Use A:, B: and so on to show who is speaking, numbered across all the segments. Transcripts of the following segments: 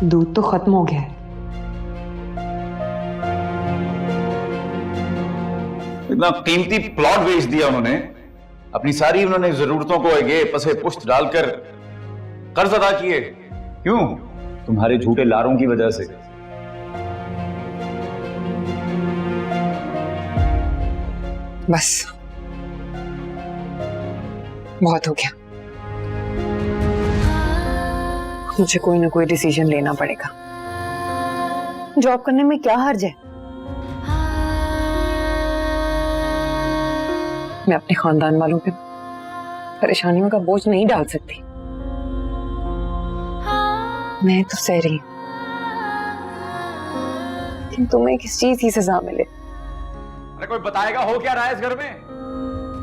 A: दूध तो खत्म हो गया है।
B: इतना कीमती प्लॉट बेच दिया उन्होंने, अपनी सारी उन्होंने जरूरतों को आगे पसे पुष्ट डालकर कर्ज अदा किए। क्यों? तुम्हारे झूठे लारों की वजह से।
A: बस बहुत हो गया। मुझे कोई ना कोई डिसीजन लेना पड़ेगा। जॉब करने में क्या हर्ज है? मैं अपने खानदान वालों पे परेशानियों का बोझ नहीं डाल सकती। मैं तो सह रही हूं, लेकिन तुम्हें किस चीज की सजा मिले?
B: अरे कोई बताएगा हो क्या रहा है इस घर में?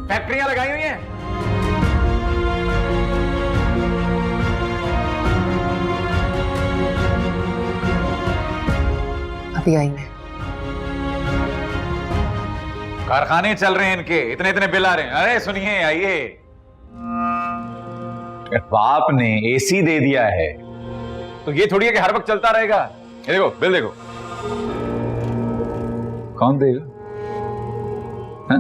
B: फैक्ट्रियां लगाई हुई हैं।
A: अभी आई मैं।
B: कारखाने चल रहे हैं इनके, इतने इतने बिल आ रहे हैं। अरे सुनिए, आइए। बाप ने एसी दे दिया है तो ये थोड़ी है कि हर वक्त चलता रहेगा। ये देखो बिल देखो। कौन देगा? हाँ?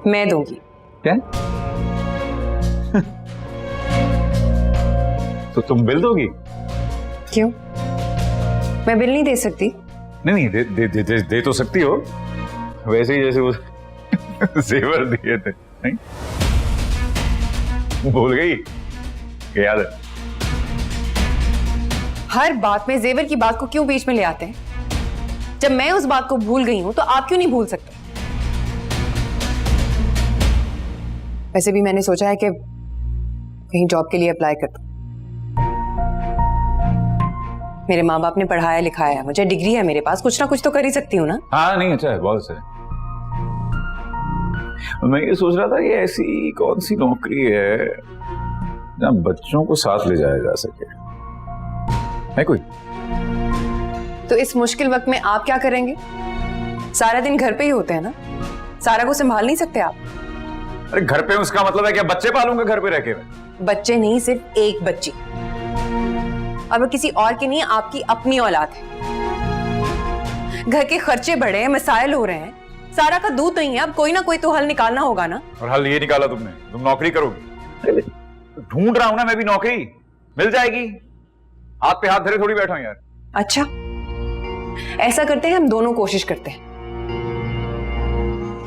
A: मैं दूंगी।
B: क्या? तो तुम बिल दोगी?
A: क्यों? मैं बिल नहीं दे सकती?
B: नहीं नहीं, दे तो सकती हो, वैसे ही जैसे वो जेवर दिए थे। नहीं भूल गई? याद है?
A: हर बात में जेवर की बात को क्यों बीच में ले आते हैं? जब मैं उस बात को भूल गई हूं तो आप क्यों नहीं भूल सकते? वैसे भी मैंने सोचा है कि कहीं जॉब के लिए अप्लाई कर दूं। मेरे माँ बाप ने पढ़ाया लिखाया है, मुझे डिग्री है मेरे पास, कुछ ना कुछ तो कर ही सकती हूँ ना।
B: हाँ नहीं, अच्छा है, बहुत अच्छा है। मैं ये सोच रहा था ये ऐसी कौन सी नौकरी है जहाँ बच्चों को साथ ले जाया जा सके? है कोई?
A: तो इस मुश्किल वक्त में आप क्या करेंगे? सारा दिन घर पे ही होते हैं ना, सारा को संभाल नहीं सकते आप?
B: अरे घर पे उसका मतलब है क्या बच्चे पालूंगा घर पे रह के?
A: बच्चे नहीं, सिर्फ एक बच्ची, और वो किसी और की नहीं, आपकी अपनी औलाद है। घर के खर्चे बढ़े हैं, मसाइल हो रहे हैं, सारा का दूध नहीं है, अब कोई ना कोई तो हल निकालना होगा ना।
B: और हल ये निकाला तुमने? तुम नौकरी करोगी? ढूंढ रहा हूं ना मैं भी, नौकरी मिल जाएगी। हाथ पे हाथ धरे थोड़ी बैठा हूं यार।
A: अच्छा, ऐसा करते हैं, हम दोनों कोशिश करते हैं,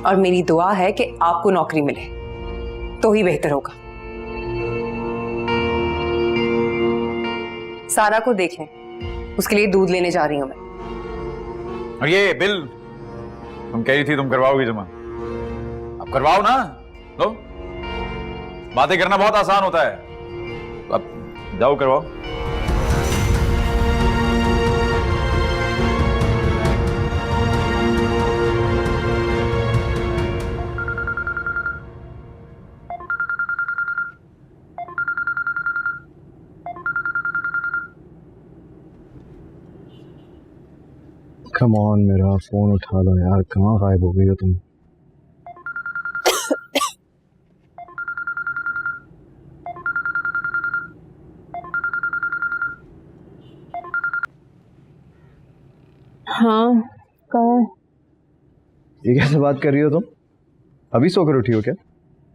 A: और मेरी दुआ है कि आपको नौकरी मिले तो ही बेहतर होगा। सारा को देख लें, उसके लिए दूध लेने जा रही हूं मैं।
B: और ये बिल तुम कह रही थी तुम करवाओगी जमा, अब करवाओ ना। लो, बातें करना बहुत आसान होता है, अब जाओ करवाओ।
C: कम ऑन, मेरा फोन उठा लो यार, कहाँ गायब हो गई हो तुम?
A: हाँ, कौन?
C: ये कैसे बात कर रही हो तुम? अभी सोकर उठी हो क्या?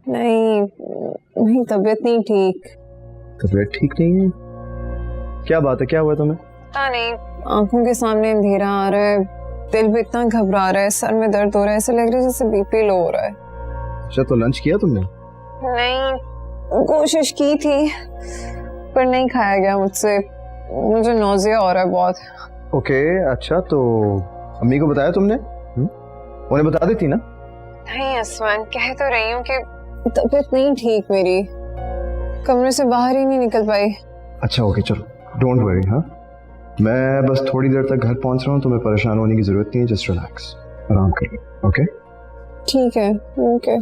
A: नहीं, तबीयत नहीं ठीक।
C: तबीयत ठीक नहीं है? क्या बात है, क्या हुआ तुम्हें?
A: पता नहीं, आंखों के सामने अंधेरा आ रहा है, दिल भी इतना घबरा रहा है, सर में दर्द हो रहा है, ऐसे लग रहा है जैसे बीपी लो हो रहा है।
C: अच्छा, तो लंच किया तुमने?
A: नहीं, कोशिश की थी पर नहीं खाया गया मुझसे, मुझे नौजिया हो रहा है बहुत।
C: ओके, अच्छा तो अम्मी को बताया तुमने? उन्हें बता देती ना?
A: नहीं असमान, कह तो रही हूँ कि तबीयत नहीं ठीक मेरी, कमरे से बाहर ही नहीं निकल पाई।
C: अच्छा ओके, चलो डोंट वरी। हाँ, मैं बस थोड़ी देर तक घर पहुंच रहा हूँ, तुम्हें परेशान होने की जरूरत नहीं है, जस्ट रिलैक्स, आराम कर लो। ओके
A: ठीक है, ओके।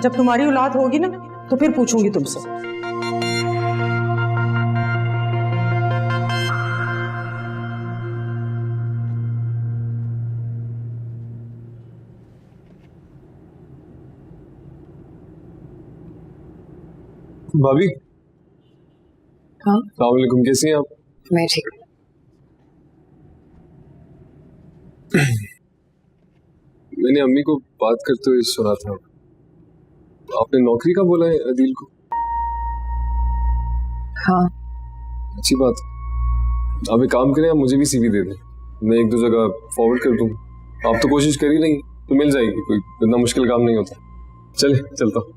D: जब तुम्हारी औलाद होगी ना तो फिर पूछूंगी तुमसे।
E: भाभी,
A: हाँ
E: अस्सलाम वालेकुम, कैसी हैं आप?
A: मैं ठीक हूँ।
E: मैंने अम्मी को बात करते हुए सुना था, आपने नौकरी का बोला है अदील को?
A: हाँ
E: अच्छी बात है। आप एक काम करें, आप मुझे भी सीवी दे दें, मैं एक दो जगह फॉरवर्ड कर दूँ। आप तो कोशिश कर ही नहीं तो मिल जाएगी, कोई इतना मुश्किल काम नहीं होता। चले चलता हूँ।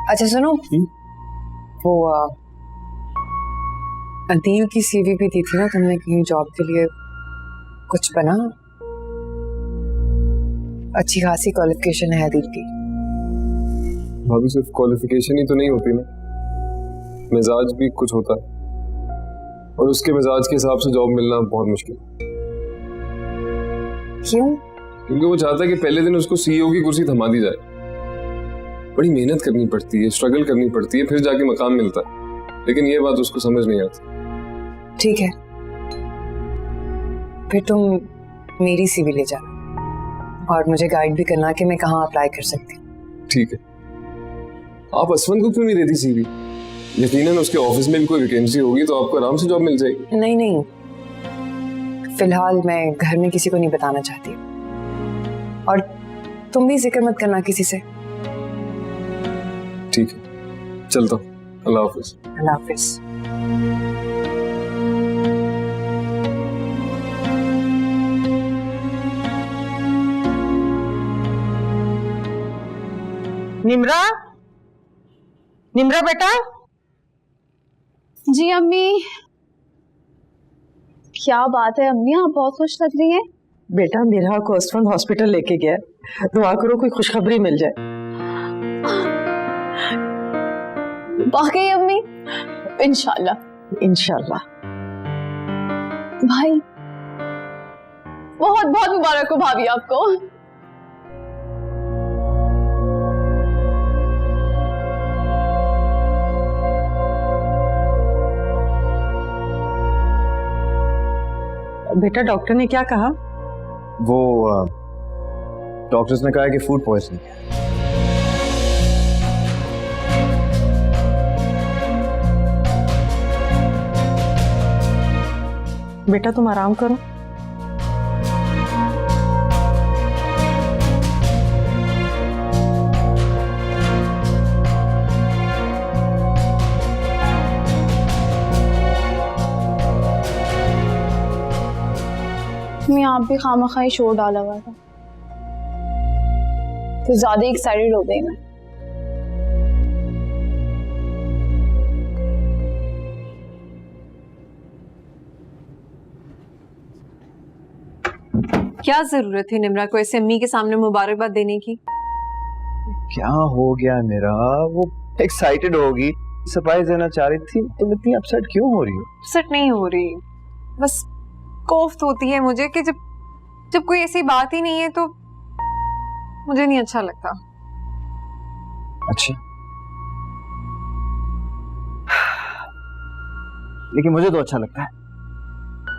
A: अच्छा सुनो, वो अदील की सीवी भी दी थी ना तुमने कहीं जॉब के लिए, कुछ बना? अच्छी खासी क्वालिफिकेशन है अदील की।
E: भाभी सिर्फ क्वालिफिकेशन ही तो नहीं होती ना, मिजाज भी कुछ होता है, और उसके मिजाज के हिसाब से जॉब मिलना बहुत मुश्किल।
A: क्यों?
E: क्योंकि वो चाहता है कि पहले दिन उसको सीईओ की कुर्सी थमा दी जाए। बड़ी मेहनत करनी पड़ती है, स्ट्रगल करनी पड़ती है, फिर जाके मकाम मिलता है, लेकिन ये बात उसको समझ नहीं आती।
A: ठीक है, फिर तुम मेरी सीवी ले जाना और मुझे गाइड भी करना कि मैं कहाँ अप्लाई कर सकती हूँ।
E: ठीक है। आप असवन को क्यों नहीं देती सीवी? यकीनन उसके ऑफिस में भी कोई वैकेंसी होगी तो आपको आराम से जॉब मिल जाएगी।
A: नहीं नहीं, फिलहाल मैं घर में किसी को नहीं बताना चाहती, और तुम भी जिक्र मत करना किसी से।
E: ठीक है, चलता हूँ। अल्लाह हाफिज।
A: अल्लाह हाफिज।
D: निम्रा, निम्रा बेटा।
F: जी अम्मी। क्या बात है अम्मी, आप बहुत खुश लग रही हैं।
D: बेटा मेरा को अस्वन हॉस्पिटल लेके गया, दुआ करो कोई खुशखबरी मिल जाए।
F: वाकई अम्मी? इंशाल्लाह।
D: इंशाल्लाह।
F: भाई बहुत बहुत मुबारक हो भाभी आपको।
D: बेटा डॉक्टर ने क्या कहा?
C: वो डॉक्टर्स ने कहा है कि फूड पॉइजनिंग।
D: बेटा तुम आराम करो।
F: मैं आप भी खामखा ही शोर डाला हुआ था, तो ज्यादा एक्साइटेड हो गई मैं।
A: क्या जरूरत थी निम्रा को ऐसे अम्मी के सामने मुबारकबाद देने की?
C: क्या हो गया मेरा? वो एक्साइटेड होगी, सरप्राइज देना चाह रही थी, तुम इतनी अपसेट क्यों हो रही हो?
A: अपसेट नहीं हो रही, बस कोफ्त होती है मुझे कि जब कोई ऐसी बात ही नहीं है तो मुझे नहीं अच्छा लगता।
C: अच्छा, लेकिन मुझे तो अच्छा लगता है,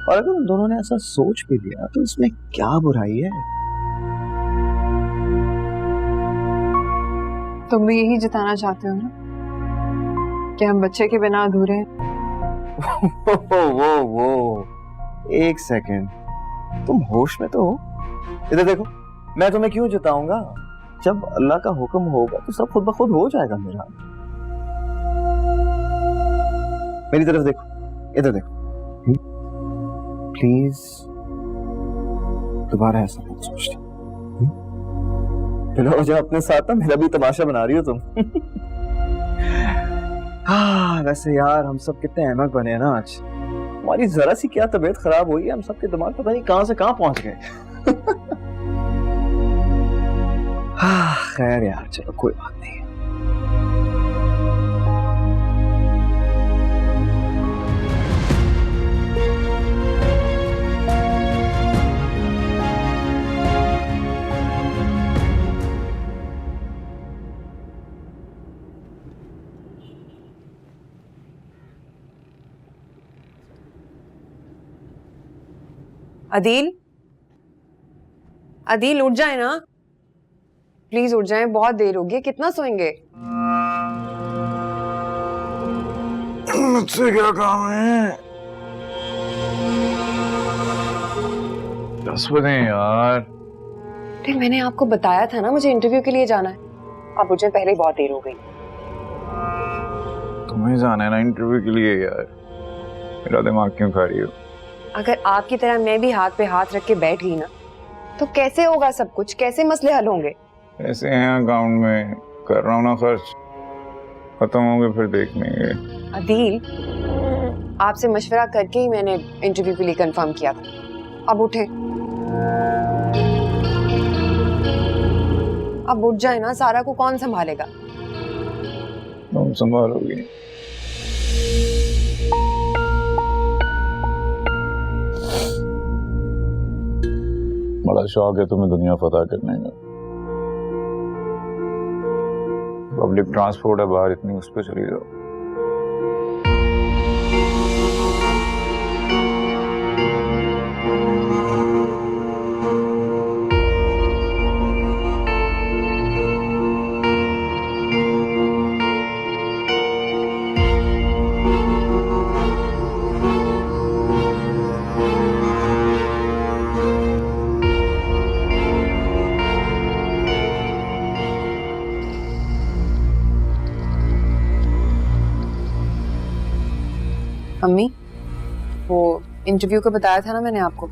C: और अगर उन दोनों ने ऐसा सोच भी लिया तो इसमें क्या बुराई है?
A: तुम भी यही जताना चाहते हो ना कि हम बच्चे के बिना अधूरे हैं?
C: वो एक सेकेंड, तुम होश में तो हो? इधर देखो, मैं तुम्हें क्यों जताऊंगा? जब अल्लाह का हुक्म होगा तो सब खुद ब खुद हो जाएगा। मेरा मेरी तरफ देखो, इधर देखो, प्लीज दोबारा ऐसा मत सोचना। फिर मुझे अपने साथ ना मेरा भी तमाशा बना रही हो तुम। हाँ वैसे यार हम सब कितने अहमक बने हैं ना आज। हमारी जरा सी क्या तबीयत खराब हुई है, हम सबके दिमाग पता नहीं कहां से कहां पहुंच गए। हाँ खैर यार, चलो कोई बात नहीं।
A: अदील, अदील उठ जाए ना प्लीज, उठ जाए, बहुत देर हो गई, कितना सोएंगे?
B: मुझसे क्या काम है? 10 बजे यार।
A: अरे मैंने आपको बताया था ना मुझे इंटरव्यू के लिए जाना है। अब मुझे पहले ही बहुत देर हो गई।
B: तुम्हें जाना है ना इंटरव्यू के लिए यार, मेरा दिमाग क्यों खा रही हो?
A: अगर आपकी तरह मैं भी हाथ पे हाथ रख के बैठ गई ना तो कैसे होगा सब कुछ, कैसे मसले हल होंगे?
B: ऐसे हैं अकाउंट में, कर रहा हूँ ना खर्च, खत्म होंगे फिर देख लेंगे।
A: अदील, आपसे मशवरा करके ही मैंने इंटरव्यू के लिए कंफर्म किया था। अब उठे, अब उठ जाए ना, सारा को कौन संभालेगा?
B: तुम संभालोगी। बड़ा शौक है तुम्हें दुनिया फतह करने का। पब्लिक ट्रांसपोर्ट है बाहर, इतनी उस पर चली जाओ।
A: अम्मी, वो इंटरव्यू का बताया था ना मैंने आपको,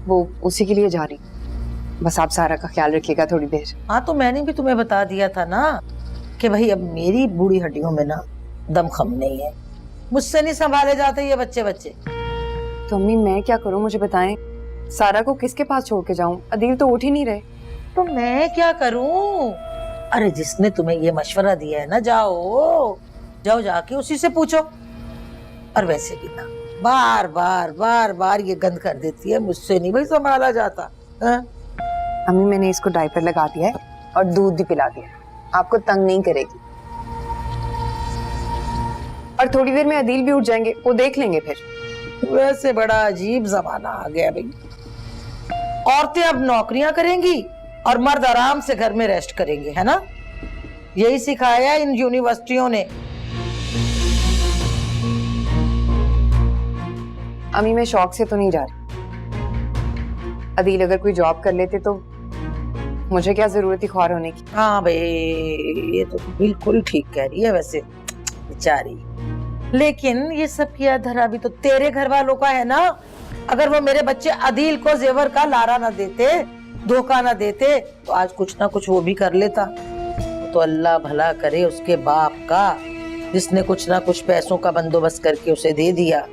A: वो उसी के लिए जा रही। बस आप सारा का ख्याल रखिएगा थोड़ी देर।
D: हाँ तो मैंने भी तुम्हें बता दिया था ना कि भाई अब मेरी बूढ़ी हड्डियों में ना दमखम नहीं है, मुझसे नहीं संभाले जाते ये बच्चे।
A: तो अम्मी मैं क्या करूं, मुझे बताएं। सारा को किसके पास छोड़ के जाऊं? अदील तो उठ ही नहीं रहे।
D: तो मैं क्या करूं? अरे जिसने तुम्हें ये मशवरा दिया है ना, जाओ जाके उसी से पूछो। और वैसे भी ना बार बार ये गंद कर देती है, मुझसे नहीं भाई संभाला जाता है?
A: अम्मी मैंने इसको डायपर लगा दिया है और दूध भी पिला दिया है, आपको तंग नहीं करेगी। और थोड़ी देर में अदील भी उठ जाएंगे, वो देख लेंगे फिर।
D: वैसे बड़ा अजीब जमाना आ गया भाई। औरतें अब नौकरियां करेंगी और मर्द आराम से घर में रेस्ट करेंगे, है ना? यही सिखाया इन यूनिवर्सिटियों ने।
A: अम्मी मैं शौक से तो नहीं जा रही। अदील अगर कोई जॉब कर लेते तो मुझे क्या जरूरत थी ख्वार होने की।
D: हाँ भाई, ये तो बिल्कुल ठीक कह रही है वैसे बेचारी। लेकिन ये सब किया धरा भी तो तेरे घर वालों का है ना। अगर वो मेरे बच्चे अदील को जेवर का लारा ना देते, धोखा ना देते, तो आज कुछ ना कुछ वो भी कर लेता। तो अल्लाह भला करे उसके बाप का, जिसने कुछ ना कुछ पैसों का बंदोबस्त करके उसे दे दिया,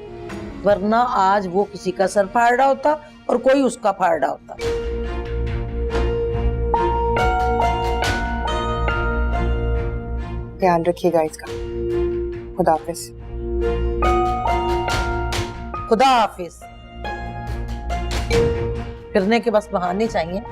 D: वरना आज वो किसी का सर फाड़ रहा होता और कोई उसका फाड़ रहा होता।
A: ख्याल रखिएगा इसका। खुदा हाफिज।
D: खुदा हाफिज। फिरने के बस बहाने चाहिए।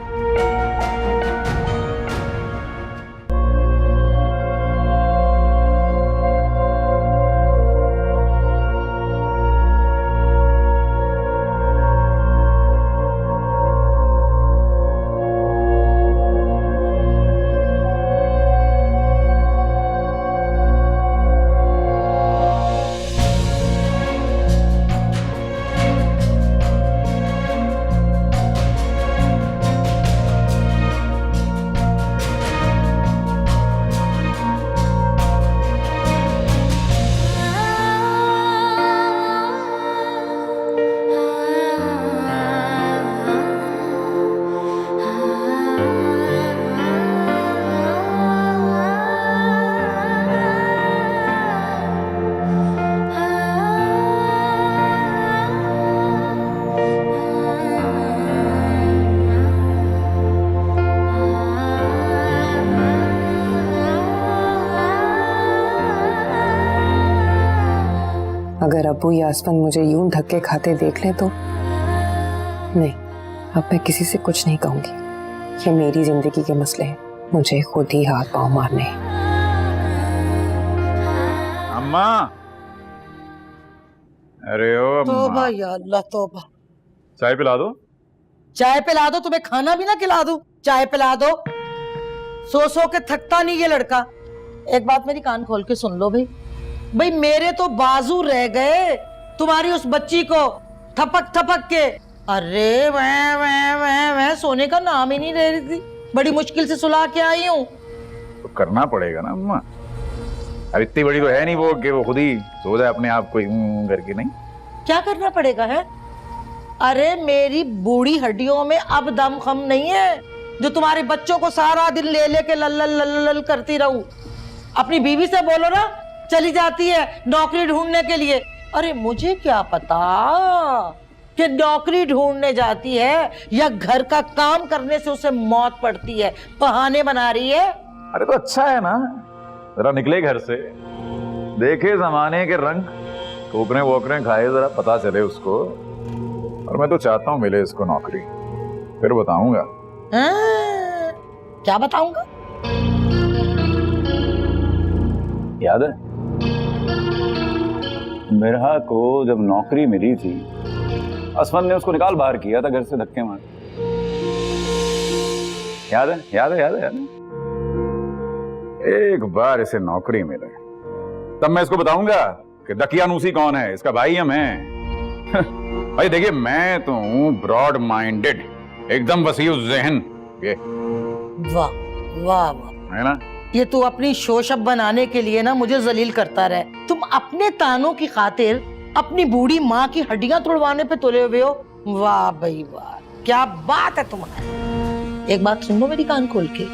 A: अगर अब्बू यासमन मुझे यूं धक्के खाते देख ले तो नहीं, अब मैं किसी से कुछ नहीं कहूंगी। ये मेरी जिंदगी के मसले हैं, मुझे खुद ही हाथ पांव मारने हैं।
B: अम्मा, अरे ओ
D: तोबा
B: अम्मा,
D: या अल्लाह तोबा।
B: चाय पिला दो।
D: चाय पिला दो? तुम्हें खाना भी ना खिला दूं? चाय पिला दो? सो के थकता नहीं ये लड़का। एक बात मेरी कान खोल के सुन लो भाई, भाई मेरे तो बाजू रह गए तुम्हारी उस बच्ची को थपक थपक के। अरे वह सोने का नाम ही नहीं ले रही थी, बड़ी मुश्किल से सुला के आई हूँ।
B: तो करना पड़ेगा ना अम्मा, अब इतनी बड़ी तो है नहीं वो कि वो खुद ही सो जाए अपने आप को करके। नहीं
D: क्या करना पड़ेगा है? अरे मेरी बूढ़ी हड्डियों में अब दम खम नहीं है जो तुम्हारे बच्चों को सारा दिन ले लेके लल करती रहूं। अपनी बीवी से बोलो ना, चली जाती है नौकरी ढूंढने के लिए। अरे मुझे क्या पता कि नौकरी ढूंढने जाती है या घर का काम करने से उसे मौत पड़ती है। बहाने बना रही है।
B: अरे तो अच्छा है ना, जरा निकले घर से, देखे जमाने के रंग, ठोकरे वोकरे खाए, जरा पता चले उसको। और मैं तो चाहता हूँ मिले इसको नौकरी, फिर बताऊंगा।
D: क्या बताऊंगा?
B: याद है मिरहा को जब नौकरी मिली थी, असमन ने उसको निकाल बाहर किया था घर से धक्के मार। याद है याद है याद है याद है। एक बार इसे नौकरी मिले तब मैं इसको बताऊंगा कि दकियानूसी कौन है, इसका भाई हम हैं। भाई देखिए, मैं तो हूं ब्रॉड माइंडेड, एकदम वसीउ ज़हन। ये
D: वाह वाह वाह
B: है ना?
D: ये तू अपनी शोशब बनाने के लिए ना मुझे जलील करता रहे। तुम अपने तानों की खातिर अपनी बूढ़ी माँ की हड्डियां तोड़वाने पे तुले हुए हो। वाह भाई वाह, क्या बात है तुम्हारी। एक बात सुन लो मेरी कान खोल के,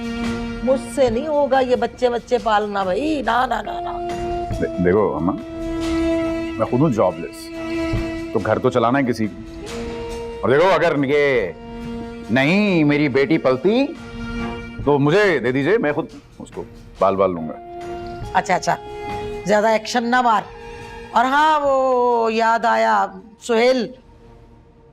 D: मुझसे नहीं होगा ये बच्चे बच्चे पालना भाई, ना ना ना ना।
B: देखो अम्मा, मैं खुद हूँ जॉबलेस, तो घर तो चलाना है किसी को। और देखो, अगर ये नहीं मेरी बेटी पलती तो मुझे दे दीजिए, मैं खुद उसको बाल लूंगा।
D: अच्छा अच्छा, ज्यादा एक्शन ना मार। और हाँ, वो याद आया, सुहेल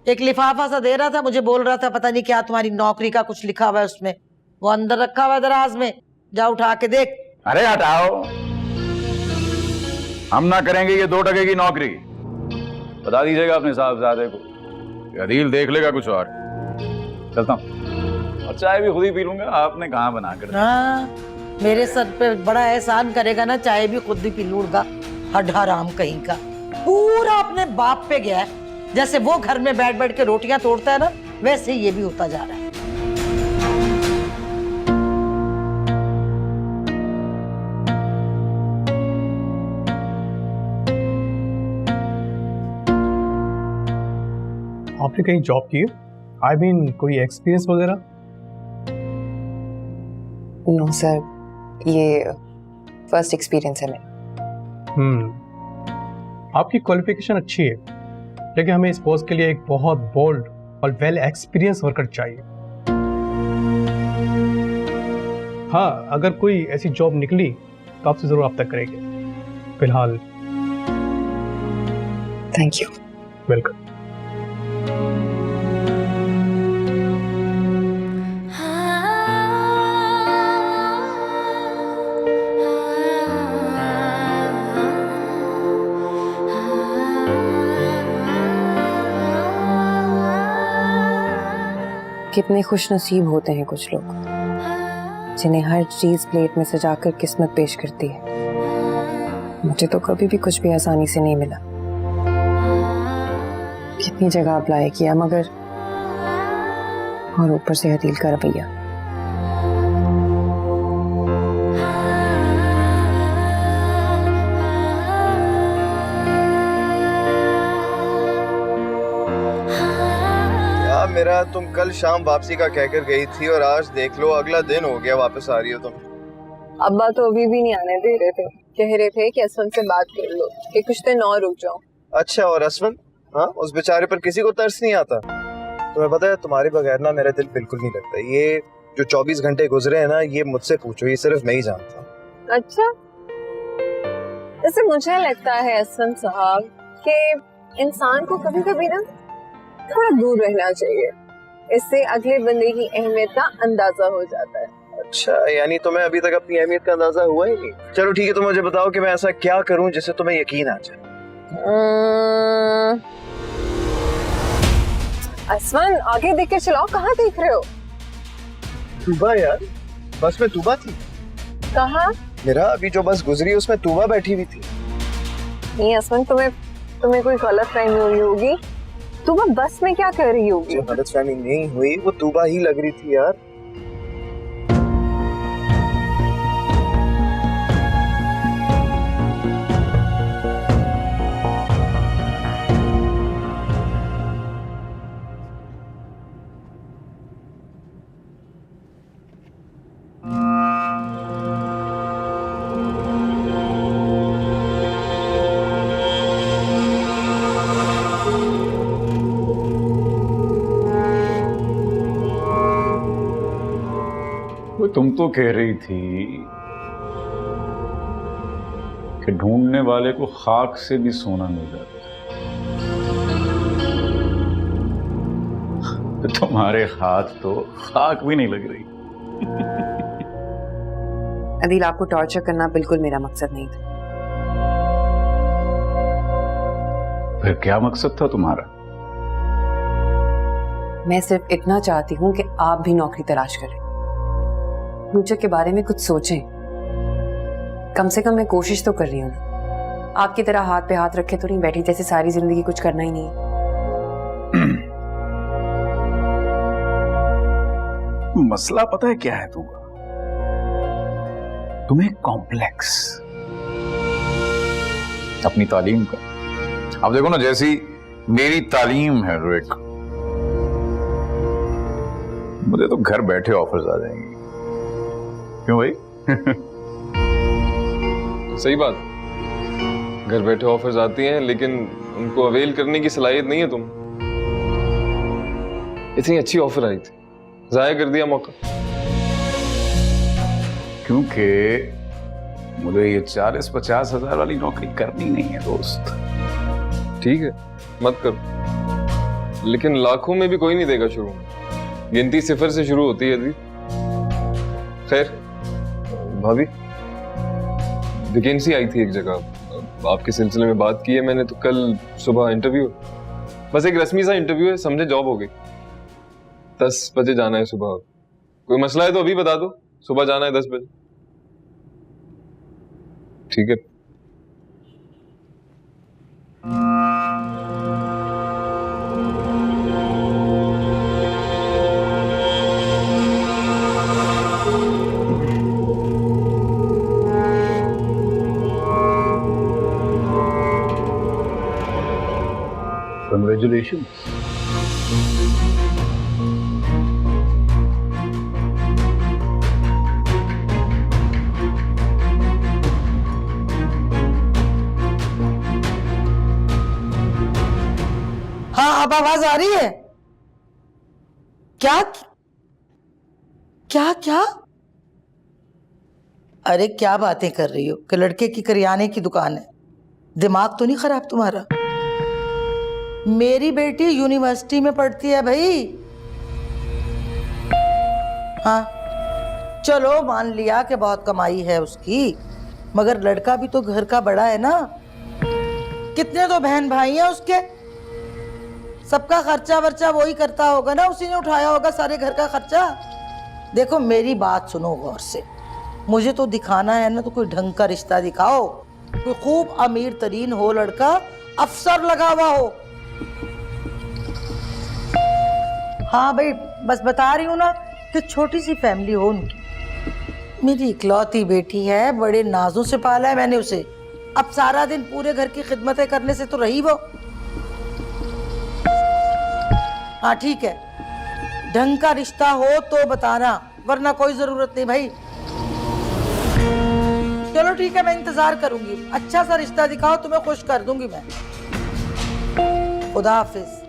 D: एक लिफाफा सा दे रहा था, मुझे बोल रहा था पता नहीं क्या तुम्हारी नौकरी का कुछ लिखा हुआ है उसमें, वो अंदर रखा हुआ है दराज में, जा उठा के देख।
B: अरे हटाओ, हम ना करेंगे ये 2 टके की नौकरी। बता दीजिएगा अपने साहबजादे को, अदील देख लेगा कुछ और। चलता हूँ, और चाय भी खुद ही पी लूंगा, आपने कहाँ बना कर।
D: हाँ, मेरे सर पे बड़ा एहसान करेगा ना, चाय भी खुद ही पी लूंगा। हड्डाराम कहीं का, पूरा अपने बाप पे गया है। जैसे वो घर में बैठ बैठ के रोटियां तोड़ता है ना, वैसे ये भी होता जा रहा है।
G: आपने कहीं जॉब की है? आई मीन कोई एक्सपीरियंस वगैरह?
A: नो सर, ये फर्स्ट एक्सपीरियंस है मेरा।
G: आपकी क्वालिफिकेशन अच्छी है, लेकिन हमें इस पोस्ट के लिए एक बहुत बोल्ड और वेल एक्सपीरियंस वर्कर चाहिए। हाँ, अगर कोई ऐसी जॉब निकली तो आपसे जरूर रब्ता करेंगे। फिलहाल
A: थैंक यू।
G: वेलकम।
A: कितने खुश नसीब होते हैं कुछ लोग, जिन्हें हर चीज प्लेट में सजाकर किस्मत पेश करती है। मुझे तो कभी भी कुछ भी आसानी से नहीं मिला। कितनी जगह अप्लाई किया, मगर और ऊपर से अदील का रवैया।
C: मेरा तुम कल शाम वापसी का कहकर गई थी और आज देख लो अगला दिन हो गया, वापस आ रही हो तुम।
F: अब्बा तो अभी भी नहीं आने दे रहे थे, कह रहे थे कि असवन से बात कर लो कि कुछ दिन और रुक जाओ।
C: अच्छा, और असवन? हाँ, उस बेचारे पर किसी को तरस नहीं आता? तुम्हें पता है, तुम्हारे बगैर ना मेरा दिल बिल्कुल नहीं लगता। ये जो 24 घंटे गुजरे हैं ना, ये मुझसे पूछो, ये सिर्फ मैं ही जानता हूँ।
F: अच्छा, वैसे मुझे लगता है असवन साहब कि इंसान को कभी कभी ना थोड़ा दूर रहना चाहिए, इससे अगले बंदे की अहमियत का अंदाजा हो जाता है।
C: अच्छा, यानी तुम्हें अभी तक अपनी अहमियत का अंदाजा हुआ ही नहीं। चलो ठीक है, तो मुझे बताओ कि मैं ऐसा क्या करूं जिससे तुम्हें यकीन आ जाए।
F: असवन, आगे देख के चलाओ, कहाँ देख रहे हो?
C: तूबा यार, बस में तूबा थी।
F: कहाँ?
C: मेरा अभी जो बस गुजरी उसमें तूबा बैठी हुई थी।
F: नहीं असमन, तुम्हें कोई गलत फहमी हुई होगी। तुम बस में क्या कर रही होगी?
C: जो गलतफहमी नहीं हुई वो तूबा ही लग रही थी यार।
B: वो तुम तो कह रही थी कि ढूंढने वाले को खाक से भी सोना मिल जाता है। तुम्हारे हाथ तो खाक भी नहीं लग रही।
A: अदील, आपको टॉर्चर करना बिल्कुल मेरा मकसद नहीं था।
B: फिर क्या मकसद था तुम्हारा?
A: मैं सिर्फ इतना चाहती हूँ कि आप भी नौकरी तलाश करें, फ्यूचर के बारे में कुछ सोचें। कम से कम मैं कोशिश तो कर रही हूँ ना। आपकी तरह हाथ पे हाथ रखे तो नहीं बैठी जैसे सारी जिंदगी कुछ करना ही नहीं है।
B: मसला पता है क्या है तुम्हें कॉम्प्लेक्स अपनी तालीम का। अब देखो ना, जैसी मेरी तालीम है रिक, मुझे तो घर बैठे ऑफर्स आ जाएंगे। क्यों भाई?
E: सही बात, घर बैठे ऑफर्स आती हैं लेकिन उनको अवेल करने की सलाहियत नहीं है तुम। इतनी अच्छी ऑफर आई थी, जाया कर दिया मौका।
B: क्योंकि मुझे ये 40-50 हजार वाली नौकरी करनी नहीं है दोस्त।
E: ठीक है, मत कर, लेकिन लाखों में भी कोई नहीं देगा शुरू में। गिनती 0 से शुरू होती है दी। खैर भाभी, वैकेंसी आई थी एक जगह, आपके सिलसिले में बात की है मैंने, तो कल सुबह इंटरव्यू। बस एक रस्मी सा इंटरव्यू है, समझे जॉब हो गई। 10 बजे जाना है सुबह। कोई मसला है तो अभी बता दो, सुबह जाना है 10 बजे। ठीक है।
B: Congratulations.
D: हाँ, अब आवाज आ रही है? क्या क्या क्या? अरे क्या बातें कर रही हो कि लड़के की करियाने की दुकान है? दिमाग तो नहीं खराब तुम्हारा? मेरी बेटी यूनिवर्सिटी में पढ़ती है भाई। हाँ चलो, मान लिया कि बहुत कमाई है उसकी, मगर लड़का भी तो घर का बड़ा है ना। कितने तो बहन भाई हैं उसके, सबका खर्चा वर्चा वही करता होगा ना, उसी ने उठाया होगा सारे घर का खर्चा। देखो मेरी बात सुनो गौर से, मुझे तो दिखाना है ना तो कोई ढंग का रिश्ता दिखाओ, कोई खूब अमीर तरीन हो लड़का, अफसर लगा हुआ हो। हाँ भाई, बस बता रही हूँ ना कि छोटी सी फैमिली हो उनकी। मेरी इकलौती बेटी है, बड़े नाजों से पाला है मैंने उसे। अब सारा दिन पूरे घर की खिदमतें करने से तो रही वो। हाँ ठीक है, ढंग का रिश्ता हो तो बताना, वरना कोई जरूरत नहीं भाई। चलो ठीक है, मैं इंतजार करूंगी। अच्छा सा रिश्ता दिखाओ, तुम्हें खुश कर दूंगी मैं। खुदा हाफिज।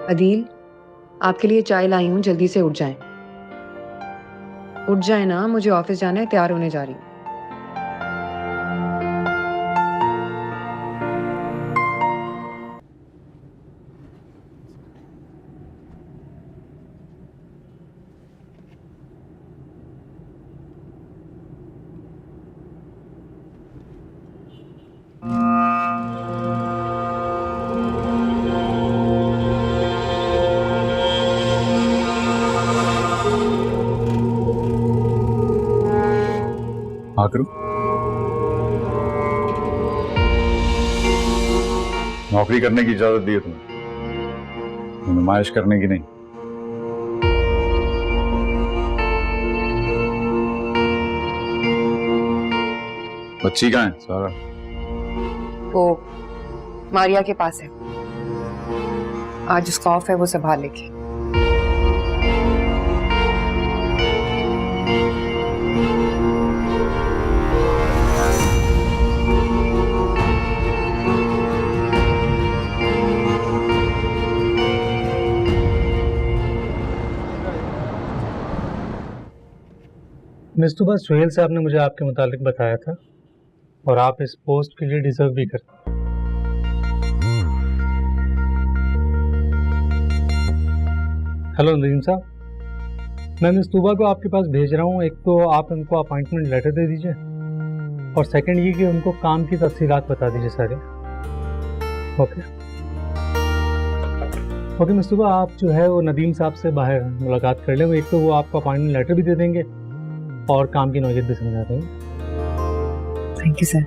A: अदील, आपके लिए चाय लाई हूँ, जल्दी से उठ जाएं। उठ जाए ना, मुझे ऑफिस जाना है, तैयार होने जा रही हूँ।
B: नौकरी करने की इजाजत दी है तुम्हें, नुमाइश करने की नहीं। बच्ची कहाँ है सारा?
A: वो मारिया के पास है, आज उसका ऑफ है, वो संभाल लेगी।
G: मिस तुबा, सुहेल साहब ने मुझे आपके मुतालिक बताया था और आप इस पोस्ट के लिए डिजर्व भी करते। हेलो नदीम साहब, मैं मिस तुबा को आपके पास भेज रहा हूँ। एक तो आप उनको अपॉइंटमेंट लेटर दे दीजिए और सेकंड ये कि उनको काम की तफसीलात बता दीजिए सारे। ओके मिस तुबा, आप जो है वो नदीम साहब से बाहर मुलाकात कर लें। वो एक तो वो आपको अपॉइंटमेंट लेटर भी दे देंगे और काम की नौयत भी समझा देंगे।
A: Thank you sir.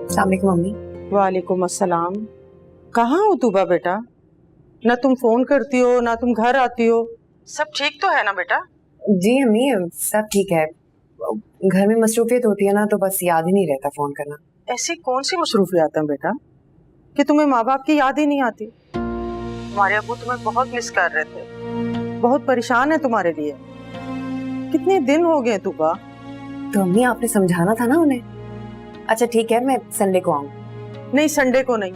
A: अस्सलामुअलैकुम मम्मी।
D: वालेकुम अस्सलाम। कहाँ हो तुबा बेटा? ना तुम फोन करती हो ना तुम घर आती हो। सब ठीक तो है ना बेटा?
A: जी अम्मी, सब ठीक है। घर में मसरूफियत होती है ना, तो बस याद ही नहीं रहता फोन करना।
D: ऐसी कौन सी मसरूफियात हैं बेटा कि तुम्हें माँ बाप की याद ही नहीं आती? तुम्हारे अबू तुम्हें बहुत मिस कर रहे थे, बहुत परेशान है तुम्हारे लिए। कितने दिन हो गए तुबा?
A: तो अम्मी आपने समझाना था ना उन्हें। अच्छा ठीक है, मैं संडे को आऊँ।
D: नहीं, संडे को नहीं,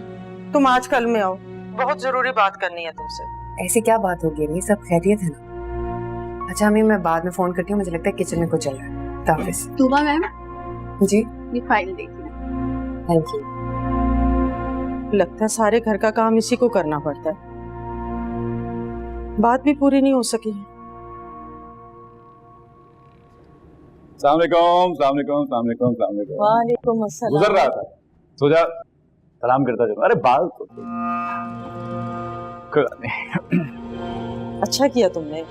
D: तुम आज कल में आओ, बहुत जरूरी बात करनी है तुमसे।
A: ऐसी क्या बात होगी अम्मी, सब खैरियत है ना? अच्छा अम्मी, मैं बाद में फोन करती हूँ, मुझे लगता है किचन में कुछ चल रहा है। ताफिस।
F: तुबा मैम,
A: जी
F: ये फाइल देखिए।
A: Thank you.
D: लगता है सारे घर का काम इसी को करना पड़ता है। बात भी पूरी नहीं हो सकी। वालेकुम अस्सलाम।
B: गुजर रहा था, सो जा, सलाम करता चलो। अरे बाल तो
D: अच्छा किया तुमने,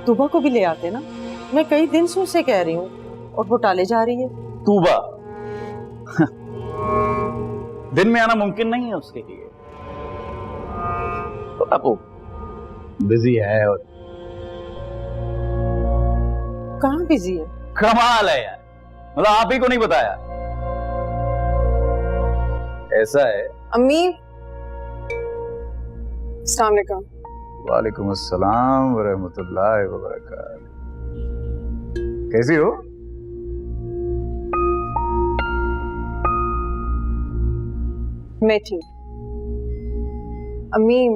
D: तुबा को भी ले आते ना। मैं कई दिन से उसे कह रही हूँ और वो टाले जा रही है।
B: तूबा दिन में आना मुमकिन नहीं है उसके लिए, तो अब वो बिजी है। और
D: कहाँ बिजी है?
B: कमाल है यार, मतलब आप ही को नहीं बताया। ऐसा है।
F: अम्मी, अस्सलाम वालेकुम।
B: वालेकुम अस्सलाम व रहमतुल्लाहि व बरकातहू। कैसी हो?
F: मैं ठीक। अम्मी,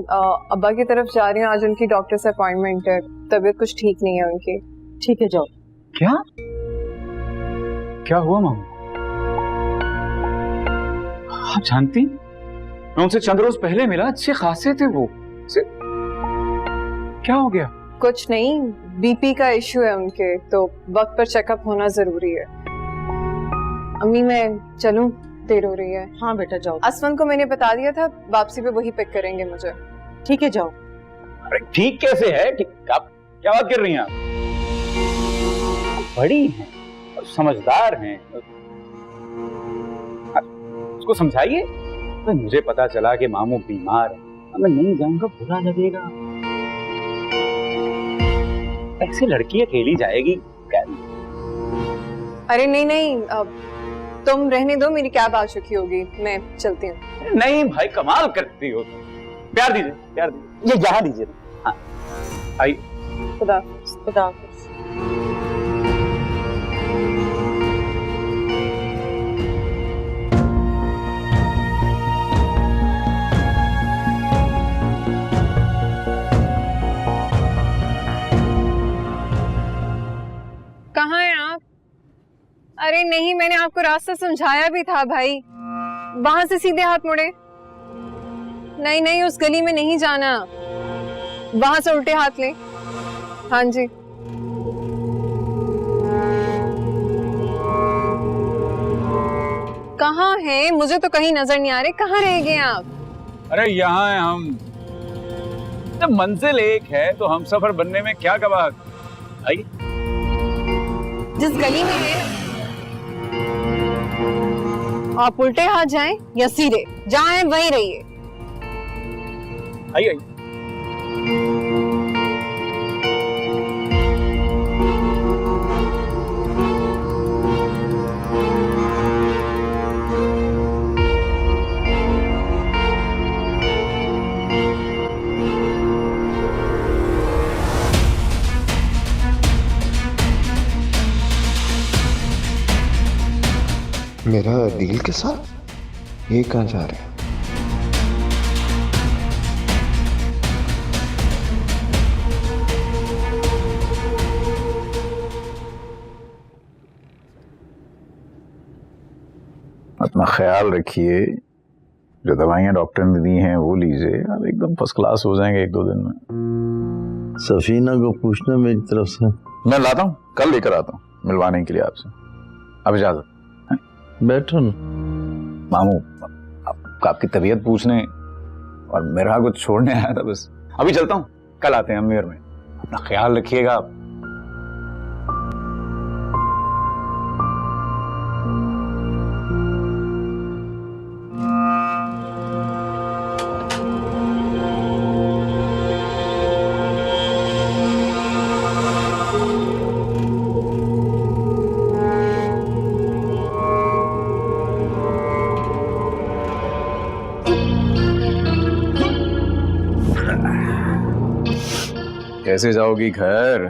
F: अब्बा की तरफ जा रही हूँ, आज उनकी डॉक्टर से अपॉइंटमेंट है, तबीयत कुछ ठीक नहीं है उनकी।
D: ठीक है, जाओ।
B: क्या क्या हुआ मामा? आप जानती, मैं उनसे चंद रोज पहले मिला, अच्छे खासे थे वो। क्या हो गया?
F: कुछ नहीं, बीपी का इशू है उनके, तो वक्त पर चेकअप होना जरूरी है। अम्मी मैं चलूं, देर हो रही है।
D: हाँ बेटा जाओ।
F: असफन को मैंने बता दिया था, वापसी पे वही पिक करेंगे मुझे।
D: ठीक है, जाओ।
B: अरे ठीक कैसे है? ठीक, आप क्या बात कर रही हैं? आप बड़ी हैं और समझदार हैं, उसको समझाइए। तो मुझे पता चला कि मामू बीमार है, मैं नहीं जाऊंगा, बुरा लगेगा। ऐसे लड़की अकेली जाएगी क्या?
F: अरे नहीं नहीं, तुम रहने दो, मेरी कैब आ चुकी होगी, मैं चलती हूँ।
B: नहीं भाई, कमाल करती हो। प्यार दीजिए, प्यार दीजिए, ये यहाँ दीजिए। हाँ आइए।
F: खुदा
D: खुदा हाफिज।
F: कहाँ हैं आप? अरे नहीं, मैंने आपको रास्ता समझाया भी था भाई, वहां से सीधे हाथ मुड़े। नहीं नहीं, उस गली में नहीं जाना, वहां से उल्टे हाथ ले। हाँ जी। कहाँ हैं? मुझे तो कहीं नजर नहीं आ रहे, कहाँ रह गए आप?
B: अरे यहाँ है हम। जब मंजिल एक है तो हम सफर बनने में क्या गवाह। आइए।
F: जिस गली में है आप उल्टे हाथ जाएं या सीधे, जहाँ हैं वहीं रहिए।
B: आइए।
C: मेरा डील के साथ ये कहाँ जा रहे हैं?
B: अपना ख्याल रखिए, जो दवाइयाँ डॉक्टर ने दी हैं वो लीजिए, आप एकदम फर्स्ट क्लास हो जाएंगे 1-2 दिन में।
C: सफीना को पूछना मेरी तरफ से।
B: मैं लाता हूँ, कल लेकर आता हूँ मिलवाने के लिए आपसे। अब इजाजत।
C: बैठो ना
B: मामू, आपकी तबीयत पूछने और मेरा कुछ छोड़ने आया था बस। अभी चलता हूँ, कल आते हैं अमीर में। अपना ख्याल रखिएगा आप। कैसे जाओगी घर?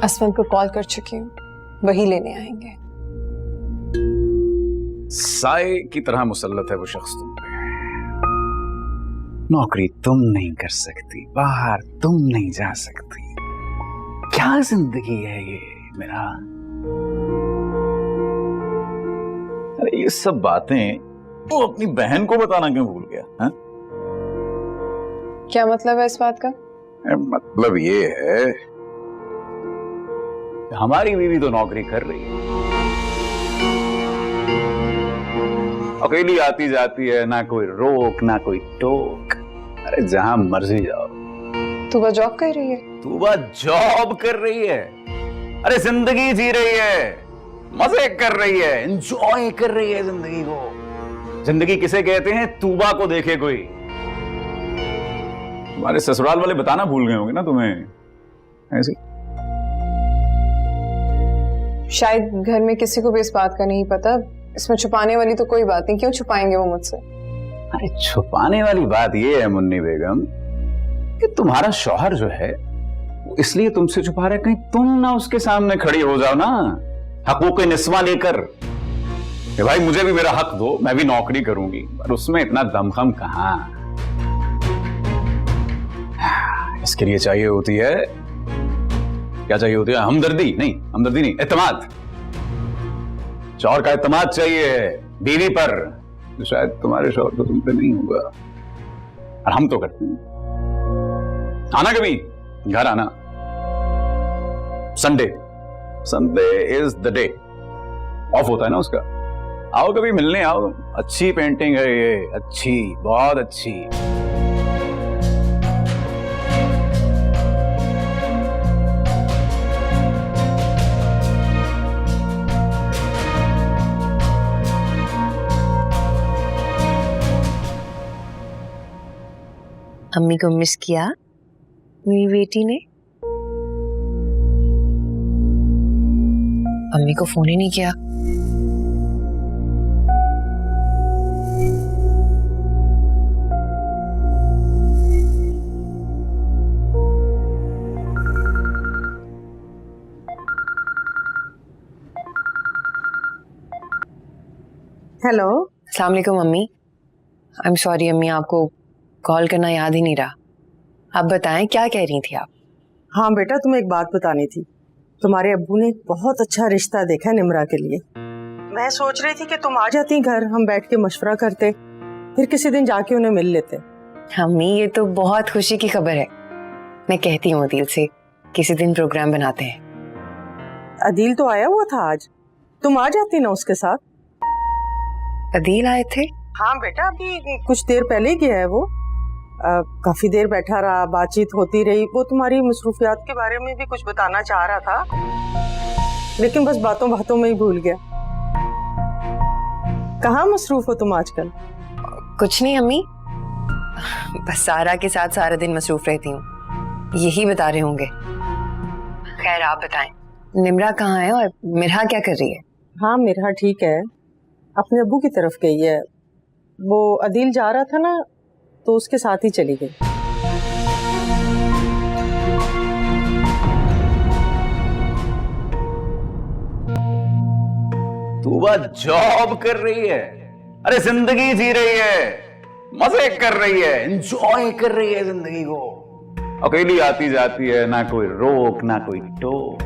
F: असमन को कॉल कर चुकी हूँ, वही लेने आएंगे।
B: साए की तरह मुसल्लत है वो शख्स तुम पे। नौकरी तुम नहीं कर सकती, बाहर तुम नहीं जा सकती, क्या जिंदगी है ये मेरा। अरे ये सब बातें वो अपनी बहन को बताना क्यों भूल गया? हा?
F: क्या मतलब है इस बात का?
B: मतलब ये है, हमारी बीवी तो नौकरी कर रही है, अकेली आती जाती है, ना कोई रोक ना कोई टोक। अरे जहां मर्जी जाओ।
F: तूबा जॉब कर रही है?
B: तूबा जॉब कर रही है, अरे जिंदगी जी रही है, मजे कर रही है, एंजॉय कर रही है जिंदगी को। जिंदगी किसे कहते हैं? तूबा को देखे कोई। तुम्हारे ससुराल वाले बताना भूल गए होंगे ना तुम्हें ऐसे।
F: शायद घर में किसी को भी इस बात का नहीं पता, इसमें छुपाने वाली तो कोई बात नहीं, क्यों छुपाएंगे वो मुझसे?
B: अरे छुपाने वाली बात ये है मुन्नी बेगम कि तुम्हारा शौहर जो है वो इसलिए तुमसे छुपा रहा है, कहीं तुम ना उसके सामने खड़ी हो जाओ ना हकूक निस्वा लेकर कि भाई मुझे भी मेरा हक दो, मैं भी नौकरी करूंगी। पर उसमें इतना दमखम कहां। इसके लिए चाहिए होती है, क्या चाहिए होती है? हमदर्दी नहीं, एतमाद। शौहर का एतमाद चाहिए बीवी पर, तो शायद तुम्हारे शौहर को तुम पे नहीं होगा, और हम तो करते हैं। आना कभी घर, आना। Sunday is the day of होता है ना उसका। आओ कभी मिलने आओ। अच्छी पेंटिंग है ये, अच्छी, बहुत अच्छी।
A: अम्मी को मिस किया मेरी बेटी ने? अम्मी को फोन ही नहीं किया।
D: हेलो।
A: अस्सलाम वालेकुम अम्मी। आई एम सॉरी अम्मी, आपको कॉल करना याद ही नहीं रहा। आप बताएं क्या कह रही थी आप?
D: हाँ बेटा, तुम्हें एक बात बतानी थी। तुम्हारे अब्बू ने एक बहुत अच्छा रिश्ता देखा है निम्रा के लिए। मैं सोच रही थी कि तुम आ जाती घर, हम बैठ के मशवरा करते, फिर किसी दिन जाके उन्हें मिल लेते।
A: अम्मी ये तो बहुत खुशी की खबर है। मैं कहती हूँ अदील से किसी दिन प्रोग्राम बनाते हैं।
D: अदील तो आया हुआ था आज, तुम आ जाती ना उसके साथ।
A: अदील आए थे?
D: हाँ बेटा, अभी कुछ देर पहले ही गया है वो। काफी देर बैठा रहा, बातचीत होती रही। वो तुम्हारी मसरूफियात के बारे में भी कुछ बताना चाह रहा था, लेकिन बस बातों बातों में ही भूल गया। कहाँ मसरूफ हो तुम आजकल?
A: कुछ नहीं अम्मी, बस सारा के साथ सारा दिन मसरूफ रहती हूँ, यही बता रहे होंगे। खैर आप बताएं, निम्रा कहाँ है और मिरहा क्या कर रही है?
D: हाँ मिरहा ठीक है, अपने अब्बू की तरफ गई है। वो अदील जा रहा था ना, तो उसके साथ ही चली गई।
B: तूबा जॉब कर रही है, अरे जिंदगी जी रही है, मजे कर रही है, एंजॉय कर रही है जिंदगी को। अकेली आती जाती है, ना कोई रोक ना कोई टोक।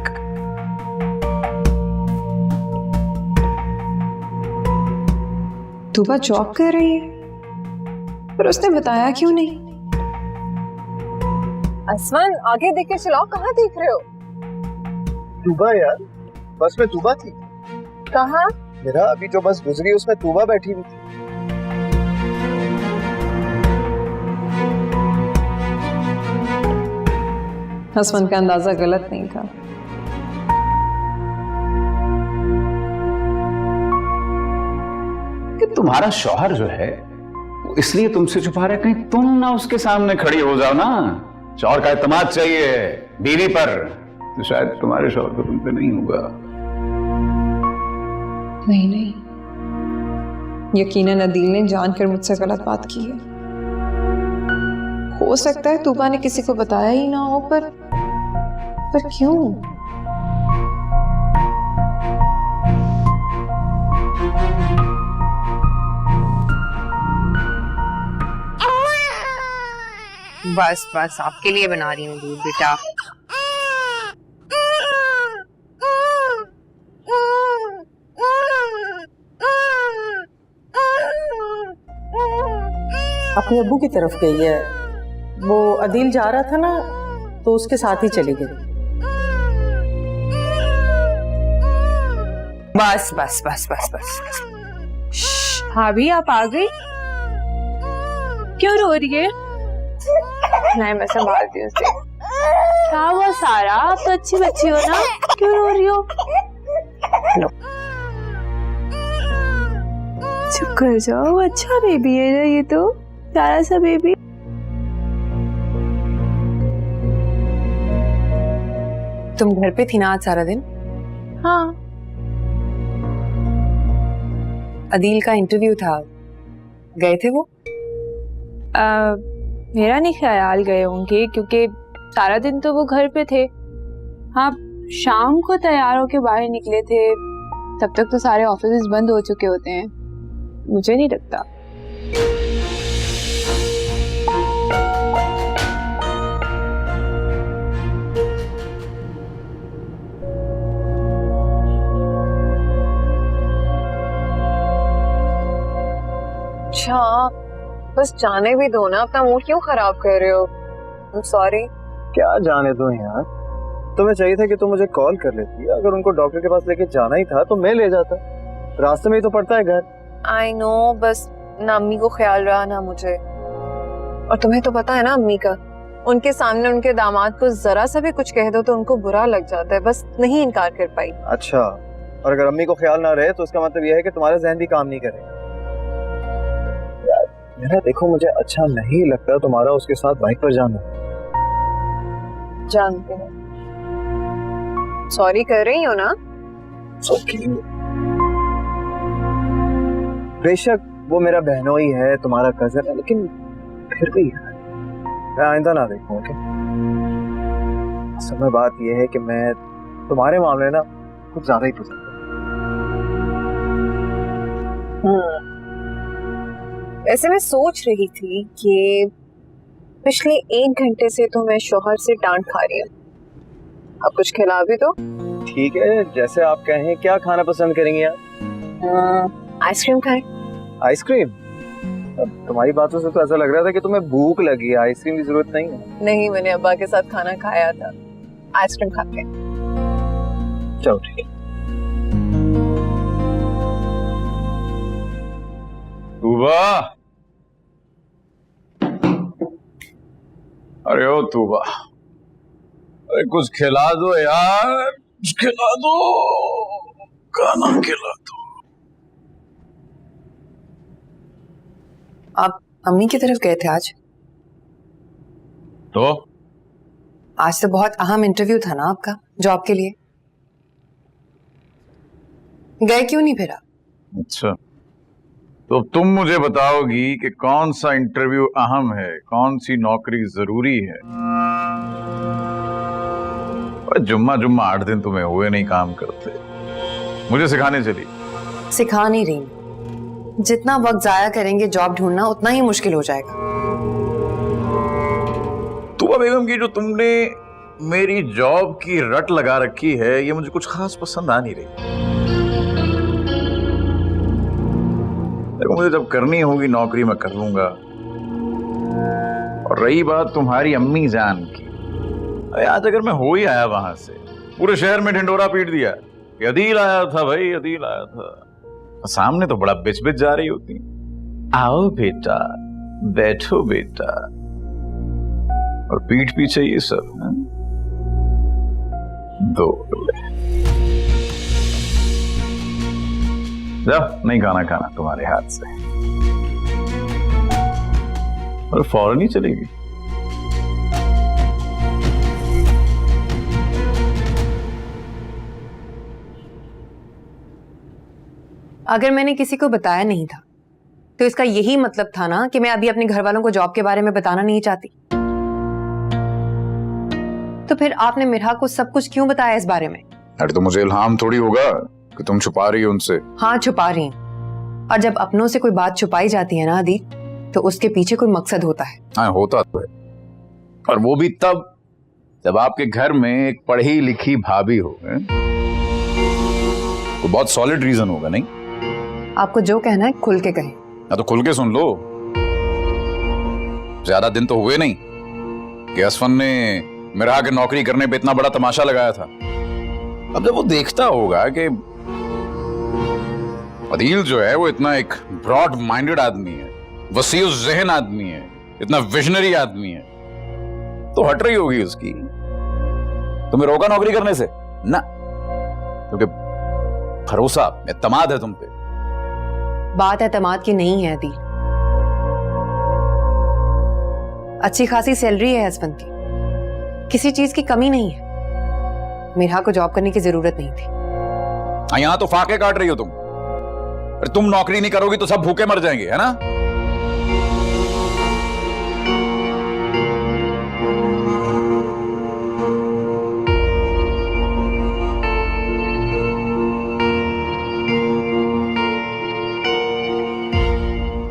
F: तूबा जॉब कर रही है, पर उसने बताया क्यों नहीं? असमान आगे देख के चलाओ, कहाँ देख रहे हो?
C: तूबा यार, बस में तूबा थी।
F: कहाँ?
C: मेरा अभी जो बस गुजरी उसमें तूबा बैठी हुई थी।
F: असमान का अंदाजा गलत नहीं था।
B: कि तुम्हारा शौहर जो है वो इसलिए तुमसे छुपा रहे, कहीं तुम ना उसके सामने खड़ी हो जाओ ना। शौहर का इत्मीनान चाहिए बीवी पर, तो शायद तुम्हारे शौहर को तुम पे नहीं होगा।
F: नहीं, यकीनन अदील ने जानकर मुझसे गलत बात की है। हो सकता है तूबा ने किसी को बताया ही ना हो, पर क्यों?
A: बस बस आपके लिए बना रही हूँ दूध बेटा।
D: अपने अब्बू की तरफ गई है। वो अदील जा रहा था ना, तो उसके साथ ही चली गई।
A: बस बस बस बस बस।
F: भाभी आप आ गई? क्यों रो रही है? नहीं मैं संभालती हूँ उसे। क्या हुआ सारा, आप तो अच्छी बच्ची हो ना, क्यों रो रही हो? चुप कर जाओ, अच्छा बेबी है ना ये तो, प्यारा सा बेबी।
A: तुम घर पे थी ना आज सारा दिन?
F: हाँ।
A: अदील का इंटरव्यू था, गए थे वो?
F: मेरा नहीं ख्याल गए होंगे, क्योंकि सारा दिन तो वो घर पे थे। हाँ, शाम को तैयार होके बाहर निकले थे, तब तक तो सारे ऑफिस बंद हो चुके होते हैं। मुझे नहीं लगता। अच्छा, बस जाने भी दो ना, अपना मूड क्यों खराब कर रहे हो? I'm sorry।
C: क्या जाने दो यार, तुम्हें चाहिए था कि तुम मुझे कॉल कर लेती। अगर उनको डॉक्टर के पास लेके जाना ही था तो मैं ले जाता, रास्ते में ही तो पड़ता है घर।
F: I know, बस ना अम्मी को ख्याल रहा ना मुझे। और तुम्हें तो पता है ना अम्मी का, उनके सामने उनके दामाद को जरा सा भी कुछ कह दो तो उनको बुरा लग जाता है, बस नहीं इनकार कर पाई।
C: अच्छा, और अगर अम्मी को ख्याल ना रहे तो इसका मतलब यह है कि तुम्हारा जहन भी काम नहीं करेगा। मेरा देखो, मुझे अच्छा नहीं लगता तुम्हारा उसके साथ बाइक पर जाना।
F: जानते हो, सॉरी कर रही हो ना?
C: बेशक वो मेरा बहनोई है, तुम्हारा कजन है, लेकिन फिर भी मैं आइंदा ना देखूं। ओके, असल में बात यह है कि मैं तुम्हारे मामले ना कुछ ज्यादा ही पसंद हूँ।
F: ऐसे मैं सोच रही थी कि पिछले 1 घंटे से तो मैं शौहर से डांट खा रही हूँ। अब कुछ खिला भी दो।
C: ठीक है, जैसे आप कहें। क्या खाना पसंद करेंगे आप?
F: आइसक्रीम खाएं।
C: आइसक्रीम? अब तुम्हारी बातों से तो ऐसा लग रहा था कि तुम्हें भूख लगी है, आइसक्रीम की जरूरत नहीं है।
F: नहीं, मैंने अब्बा के साथ खाना खाया था, आइसक्रीम खा के।
C: चलो ठीक है।
B: तूबा, अरे ओ तूबा, अरे कुछ खिला दो यार, कुछ खिला दो, खाना खिला दो।
A: आप अम्मी की तरफ गए थे आज?
B: तो
A: आज तो बहुत अहम इंटरव्यू था ना आपका, जॉब के लिए। गए क्यों नहीं फिर आप?
B: अच्छा, तो तुम मुझे बताओगी कि कौन सा इंटरव्यू अहम है, कौन सी नौकरी जरूरी है। और जुम्मा जुम्मा 8 दिन तुम्हें हुए नहीं काम करते, मुझे सिखाने चली।
A: सिखा नहीं रही, जितना वक्त जाया करेंगे जॉब ढूंढना उतना ही मुश्किल हो जाएगा।
B: तूबा बेगम की जो तुमने मेरी जॉब की रट लगा रखी है, ये मुझे कुछ खास पसंद आ नहीं रही। देखो, मुझे जब करनी होगी नौकरी मैं कर लूंगा। और रही बात तुम्हारी अम्मी जान की, अरे आज अगर मैं हो ही आया वहां से, पूरे शहर में ढिंडोरा पीट दिया, अदील आया था भाई, अदील आया था, सामने तो बड़ा बिच बिच जा रही होती, आओ बेटा, बैठो बेटा, और पीठ पीछे ये सब है? दो जाओ, नहीं खाना तुम्हारे हाथ से, और फौरन ही चलेगी।
A: अगर मैंने किसी को बताया नहीं था तो इसका यही मतलब था ना कि मैं अभी अपने घर वालों को जॉब के बारे में बताना नहीं चाहती। तो फिर आपने मिरहा को सब कुछ क्यों बताया इस बारे में?
B: अरे तो मुझे इल्हाम थोड़ी होगा कि तुम छुपा रही हो उनसे।
A: हाँ, छुपा रही हूँ। और जब अपनों से कोई बात छुपाई जाती है ना आदि, तो उसके पीछे कोई मकसद होता है।
B: हाँ, होता तो है, और वो भी तब जब आपके घर में एक पढ़ी लिखी भाभी हो। तो बहुत सॉलिड रीजन होगा, नहीं?
A: आपको जो कहना है खुल के कहें।
B: या तो खुल के सुन लो। ज्यादा दिन तो हुए नहीं कि असफन ने मिरहा के नौकरी करने पे इतना बड़ा तमाशा लगाया था। अब जब वो देखता होगा कि अदील जो है वो इतना एक ब्रॉड माइंडेड आदमी है, वसीउ ज़हन आदमी है, इतना विजनरी आदमी है, तो हट रही होगी उसकी। तुम्हें रोका नौकरी करने से ना, क्योंकि भरोसा, एतमाद है तुम पे।
A: बात एतमाद की नहीं है आदि। अच्छी खासी सैलरी है हस्बैंड की, किसी चीज की कमी नहीं है। मिरहा को जॉब करने की जरूरत नहीं थी।
B: यहां तो फाके काट रही हो तुम। अरे तुम नौकरी नहीं करोगी तो सब भूखे मर जाएंगे, है ना?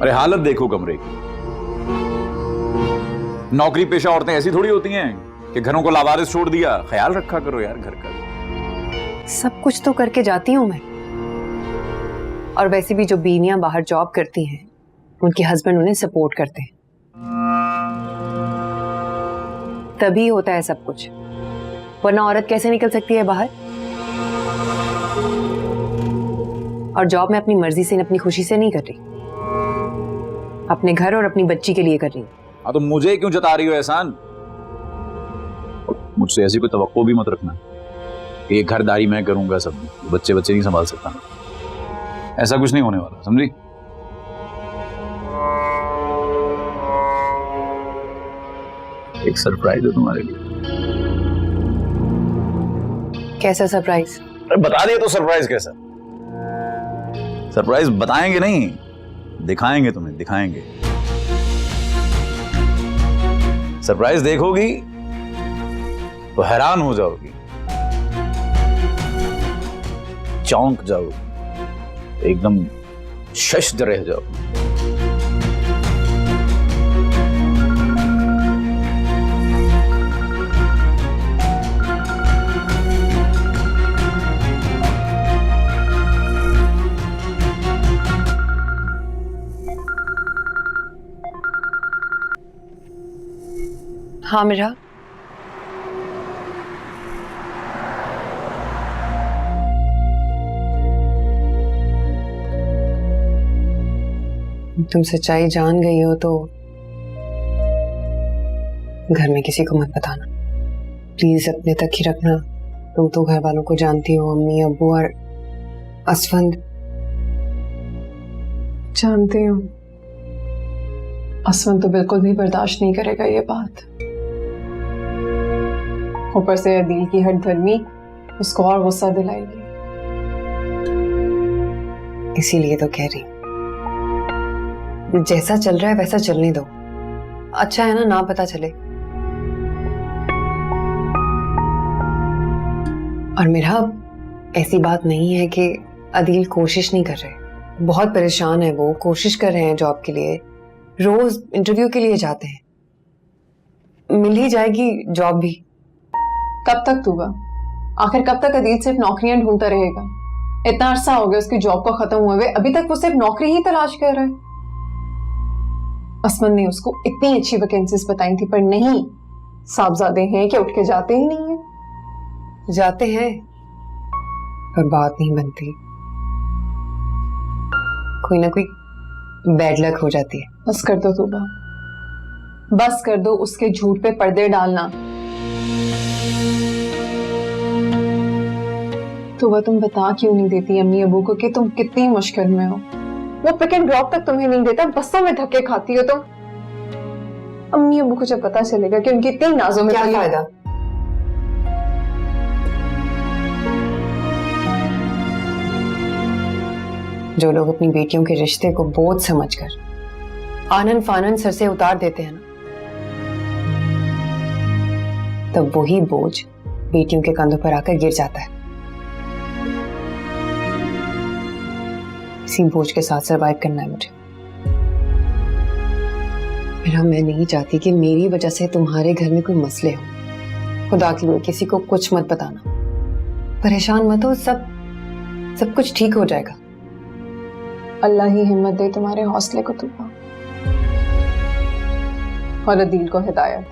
B: अरे हालत देखो कमरे की। नौकरी पेशा औरतें ऐसी थोड़ी होती हैं कि घरों को लावारिस छोड़ दिया। ख्याल रखा करो यार घर का।
A: सब कुछ तो करके जाती हूं मैं। और वैसे भी जो बीनियां बाहर जॉब करती हैं, उनके हस्बैंड उन्हें सपोर्ट करते हैं, तभी होता है सब कुछ। वरना औरत कैसे निकल सकती है बाहर? और जॉब में अपनी मर्जी से, अपनी खुशी से नहीं कर रही, अपने घर और अपनी बच्ची के लिए कर रही।
B: हाँ, तो मुझे क्यों जता रही हो एहसान? मुझसे ऐसी कोई तवक्को भी मत रखना कि ये घरदारी मैं करूंगा, सब बच्चे नहीं संभाल सकता। ऐसा कुछ नहीं होने वाला, समझी? एक सरप्राइज है तुम्हारे लिए।
A: कैसा सरप्राइज?
B: बता दिए तो सरप्राइज कैसा? सरप्राइज बताएंगे नहीं, दिखाएंगे तुम्हें, दिखाएंगे। सरप्राइज देखोगी तो हैरान हो जाओगी, चौंक जाओगी, एकदम शश्द रह जाओगी।
A: हाँ मेरा, तुम सच्चाई जान गई हो तो घर में किसी को मत बताना प्लीज, अपने तक ही रखना। तुम तो घर वालों को जानती हो, अम्मी अब्बू और असफंद।
F: जानती हूँ, असफंद तो बिल्कुल भी बर्दाश्त नहीं करेगा ये बात। ऊपर से अदील की हट धर्मी उसको और गुस्सा दिलाएगी।
A: इसीलिए तो कह रही, जैसा चल रहा है वैसा चलने दो, अच्छा है ना पता चले। और मेरा ऐसी बात नहीं है कि अदील कोशिश नहीं कर रहे, बहुत परेशान है वो, कोशिश कर रहे हैं जॉब के लिए, रोज इंटरव्यू के लिए जाते हैं, मिल ही जाएगी जॉब भी।
F: कब तक तूबा, आखिर कब तक अदील सिर्फ नौकरियां ढूंढता रहेगा? इतना अरसा हो गया उसकी जॉब को खत्म हुए हुए, अभी तक वो सिर्फ नौकरी ही तलाश कर रहा है। असमन ने उसको इतनी अच्छी वैकेंसीज बताई थी, पर नहीं, साहबजादे हैं कि उठ के जाते ही नहीं है।
A: जाते हैं पर बात नहीं बनती, कोई ना कोई बैड लक हो जाती है।
F: बस कर दो तूबा, बस कर दो उसके झूठ पे पर्दे डालना। तूबा तुम बता क्यों नहीं देती अम्मी अबू को कि तुम कितनी मुश्किल में हो? वो पिक एंड ड्रॉप तक तुम्हें नहीं देता, बसों में धक्के खाती हो तुम। अम्मी अबू को जब पता चलेगा कि उनकी इतनी नाजों में
A: क्या फायदा? जो लोग अपनी बेटियों के रिश्ते को बोझ समझकर आनन फानन सर से उतार देते हैं ना, तब वही बोझ बेटियों के कंधों पर आकर गिर जाता है। इसी बोझ के साथ सरवाइव करना है मुझे। मेरा, मैं नहीं चाहती कि मेरी वजह से तुम्हारे घर में कोई मसले हो। खुदा के लिए किसी को कुछ मत बताना, परेशान मत हो, सब कुछ ठीक हो जाएगा।
F: अल्लाह ही हिम्मत दे तुम्हारे हौसले को तूबा, और अदील को हिदायत।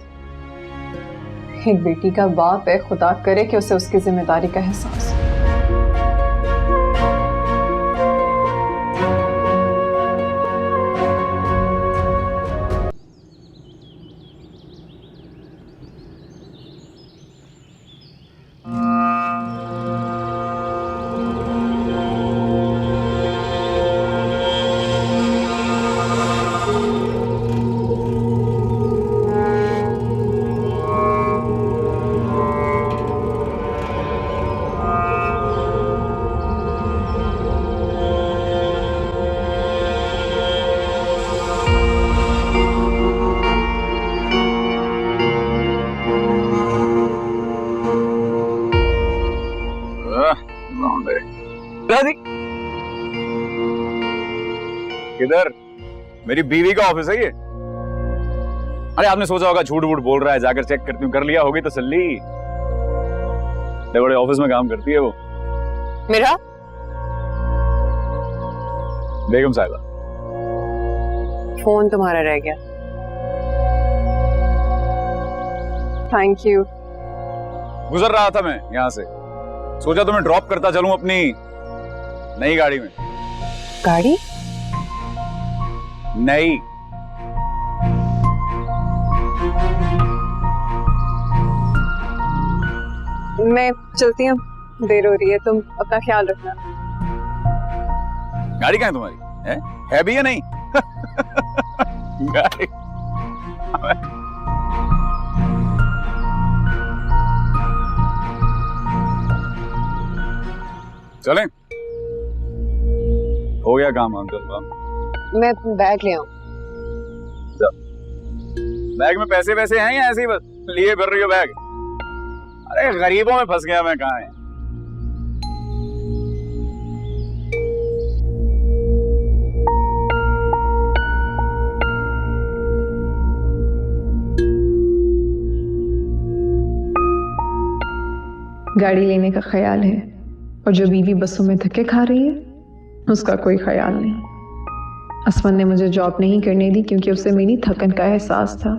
F: एक बेटी का बाप है, खुदा करे कि उसे उसकी जिम्मेदारी का एहसास हो।
B: किधर? मेरी बीवी का ऑफिस है ये। अरे आपने सोचा होगा झूठ वूठ बोल रहा है, जाकर चेक करती हूँ, कर लिया होगी तसल्ली। बड़े ऑफिस में काम करती है वो।
A: मेरा
B: बेगम साहिबा,
A: फोन तुम्हारा रह गया।
F: Thank you.
B: गुजर रहा था मैं यहाँ से, सोचा तुम्हें ड्रॉप करता चलूं अपनी नई गाड़ी में।
A: गाड़ी?
B: नहीं,
F: मैं चलती हूँ, देर हो रही है, तुम अपना ख्याल रखना।
B: गाड़ी कहाँ है तुम्हारी? है भी या नहीं? गाड़ी चलें? हो गया काम अंकल।
A: मैं बैग ले आऊं?
B: बैग में पैसे वैसे हैं या ऐसे ही बस लिए फिर रही हो बैग? अरे गरीबों में फंस गया मैं, कहाँ है?
F: गाड़ी लेने का ख्याल है, और जो बीवी बसों में धक्के खा रही है उसका कोई ख्याल नहीं। असमन ने मुझे जॉब नहीं करने दी क्योंकि उसे मेरी थकन का एहसास था।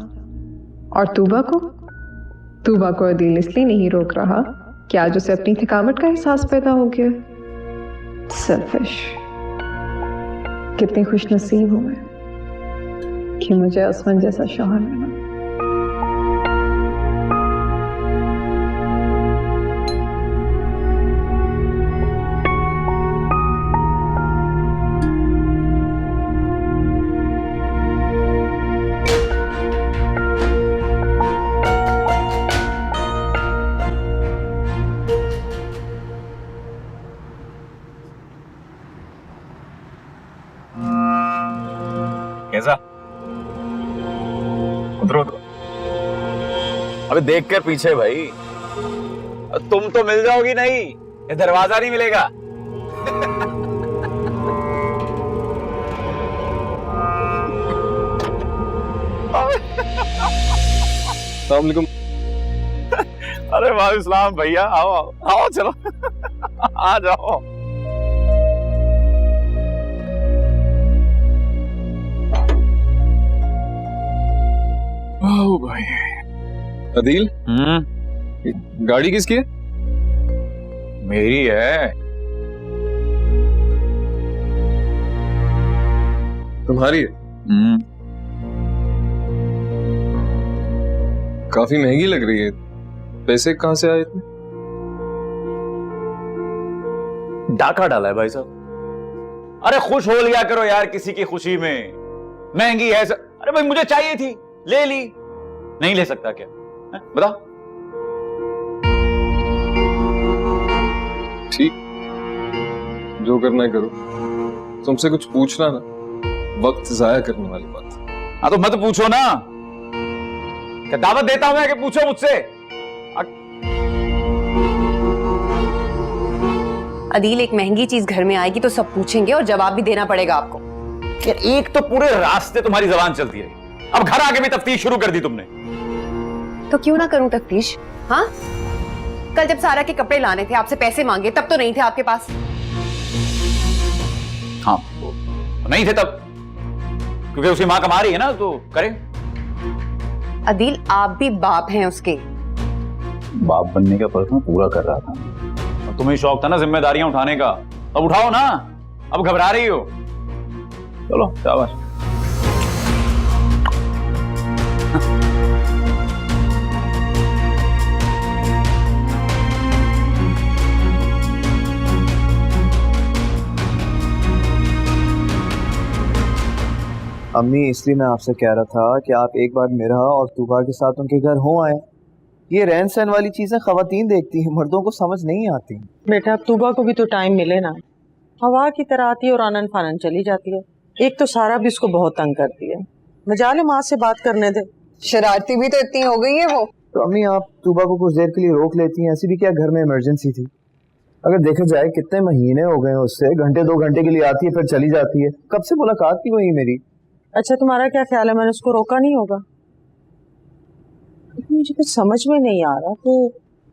F: और तूबा को अदील इसलिए नहीं रोक रहा कि आज उसे अपनी थकावट का एहसास पैदा हो गया। सेल्फिश। कितनी खुशनसीब हूं मैं कि मुझे असमन जैसा शौहर मिला।
B: कैसा? उतरो उतरो। अबे देख कर पीछे भाई, तुम तो मिल जाओगी नहीं, ये दरवाजा नहीं मिलेगा।
E: अस्सलाम वालेकुम।
B: अरे वालेकुम सलाम भैया, आओ आओ आओ, चलो आ जाओ। ओ भाई।
E: अदील, गाड़ी किसकी है?
B: मेरी है।
E: तुम्हारी है? काफी महंगी लग रही है। पैसे कहां से आए इतने?
B: डाका डाला है भाई साहब। अरे खुश हो लिया करो यार किसी की खुशी में। महंगी है अरे भाई मुझे चाहिए थी, ले ली। नहीं ले सकता क्या? बता।
E: ठीक, जो करना है करो। तुमसे कुछ पूछना ना वक्त जाया करने वाली बात।
B: हाँ तो मत पूछो ना, क्या दावत देता हूं मैं कि पूछो मुझसे?
A: अदील, एक महंगी चीज घर में आएगी तो सब पूछेंगे और जवाब भी देना पड़ेगा आपको।
B: यार एक तो पूरे रास्ते तुम्हारी जबान चलती रही, अब घर आके भी तफ्तीश शुरू कर दी तुमने। तो
A: क्यों ना करूं तफ्तीश? हाँ, कल जब सारा के कपड़े लाने थे, आपसे पैसे मांगे, तब तो नहीं थे आपके पास।
B: हाँ नहीं थे तब, क्योंकि उसकी मां कमा रही है ना, तो करे।
A: अदील, आप भी बाप हैं उसके।
B: बाप बनने का फर्ज मैं पूरा कर रहा था। और तुम्हें शौक था ना जिम्मेदारियां उठाने का, अब उठाओ ना। अब घबरा रही हो? चलो शाबाश।
C: अम्मी, इसलिए मैं आपसे कह रहा था कि आप एक बार मेरा और तूबा के साथ उनके घर हो आए। ये रहन सहन वाली चीजें खवातीन देखती हैं, मर्दों को समझ नहीं आती।
D: बेटा, अब तूबा को भी तो टाइम मिले ना। हवा की तरह आती है और आनन फानन चली जाती है। एक तो सारा भी उसको बहुत तंग करती है। मजाल माँ से बात करने दे।
F: शरारती भी तो इतनी हो गई है वो।
C: तो अम्मी, आप तूबा को कुछ देर के लिए रोक लेती हैं। ऐसी भी क्या घर में इमरजेंसी थी? अगर देखा जाए कितने महीने हो गए उससे, घंटे 2 घंटे के लिए आती है फिर चली जाती है। कब से मुलाकात की हुई मेरी?
D: अच्छा, तुम्हारा क्या ख्याल है, मैंने उसको रोका नहीं होगा? मुझे कुछ समझ में नहीं आ रहा कि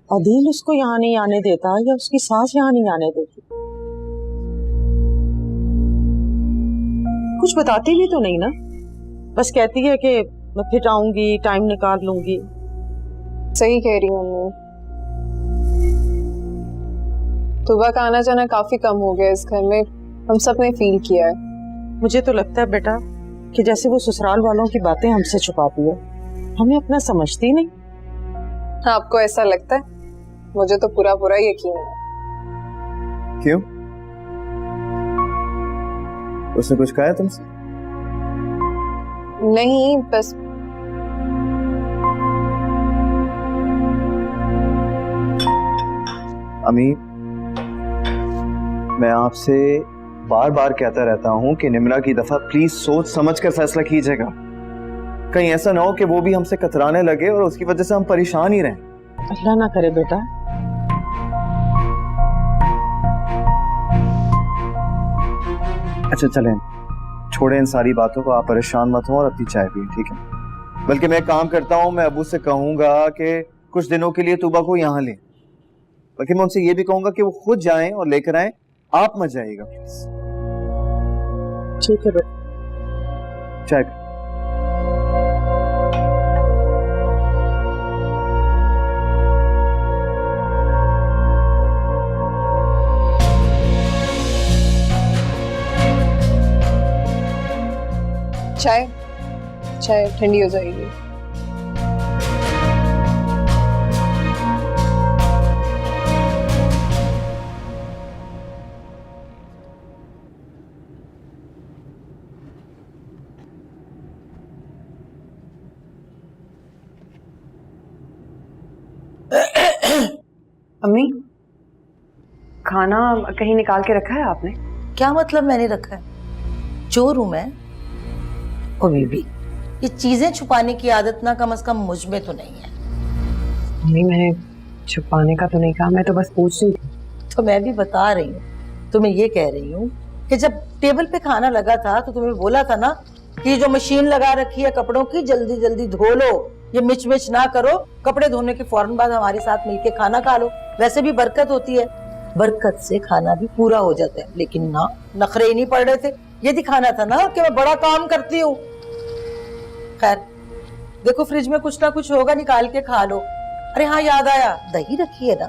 D: अदील उसको यहाँ नहीं आने देता या उसकी सास यहाँ नहीं आने देती। कुछ बताती भी तो नहीं ना, बस कहती है कि मैं फिर आऊंगी, टाइम निकाल लूंगी।
F: सही कह रही हूँ मम्मी। सुबह का आना जाना काफी कम हो गया इस घर में, हम सब ने फील किया है।
D: मुझे तो लगता है बेटा कि जैसे वो ससुराल वालों की बातें हमसे छुपाती है, हमें अपना समझती नहीं।
F: आपको ऐसा लगता है? मुझे तो पूरा पूरा यकीन है।
C: क्यों? उसने कुछ कहा है तुमसे?
F: नहीं, बस
C: अमी, मैं आपसे बार बार कहता रहता हूं कि निम्रा की दफा प्लीज सोच समझ कर फैसला कीजिएगा। कहीं ऐसा ना हो कि वो भी हमसे कतराने लगे और उसकी वजह से हम परेशान ही रहें।
D: अल्लाह ना करे बेटा।
C: अच्छा चलें, छोड़ें इन सारी बातों को, आप परेशान मत हो और अपनी चाय पिए, ठीक है? बल्कि मैं काम करता हूं, मैं अबू से कहूंगा कि कुछ दिनों के लिए तूबा को यहाँ लें। बल्कि मैं उनसे ये भी कहूंगा कि वो खुद जाएं और लेकर आएं, आप मत जाइएगा प्लीज।
D: ठीक है बेटा।
C: चाय पिए।
F: चाय चाय ठंडी हो जाएगी।
A: अम्मी, खाना कहीं निकाल के रखा है आपने?
D: क्या मतलब मैंने रखा है? चोर हूं मैं? ओ बीबी, ये चीजें छुपाने की आदत ना कम से कम मुझ में तो नहीं है।
A: नहीं, मैंने छुपाने का तो नहीं कहा, मैं तो बस पूछ रही थी।
D: तो मैं भी बता रही हूँ, तुम्हें ये कह रही हूँ कि जब टेबल पे खाना लगा था तो तुम्हें बोला था ना कि ये जो मशीन लगा रखी है कपड़ों की, जल्दी जल्दी धो लो, ये मिच मिच ना करो, कपड़े धोने के फौरन बाद हमारे साथ मिलके खाना खा लो, वैसे भी बरकत होती है। बरकत से खाना भी पूरा हो जाता है, लेकिन ना, नखरे ही नहीं पड़ रहे थे। ये दिखाना था ना कि मैं बड़ा काम करती हूँ। खैर देखो, फ्रिज में कुछ ना कुछ होगा, निकाल के खा लो। अरे हाँ, याद आया, दही रखी है ना,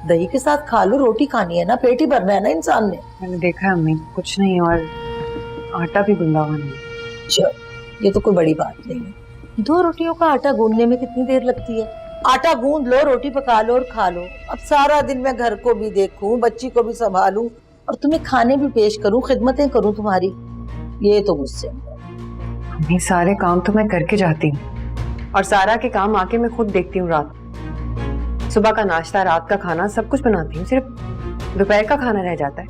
D: दही के साथ खा लो, रोटी खानी है ना, पेट ही भरना है ना इंसान ने।
A: मैंने देखा है अम्मी, कुछ नहीं, और आटा भी गूंदा हुआ नहीं।
D: चलो, ये तो कोई बड़ी बात नहीं है। 2 रोटियों का आटा गूंदने में कितनी देर लगती है? आटा गूंद लो, रोटी पका लो और खा लो। अब सारा दिन मैं घर को भी देखूं, बच्ची को भी संभालूं और तुम्हें खाने भी पेश करूं, खिदमतें करूं तुम्हारी, ये तो मुझसे।
A: अम्मी, सारे काम तो मैं करके जाती हूँ, और सारा के काम आके मैं खुद देखती हूँ। रात, सुबह का नाश्ता, रात का खाना, सब कुछ बनाती हूँ, सिर्फ दोपहर का खाना रह जाता है।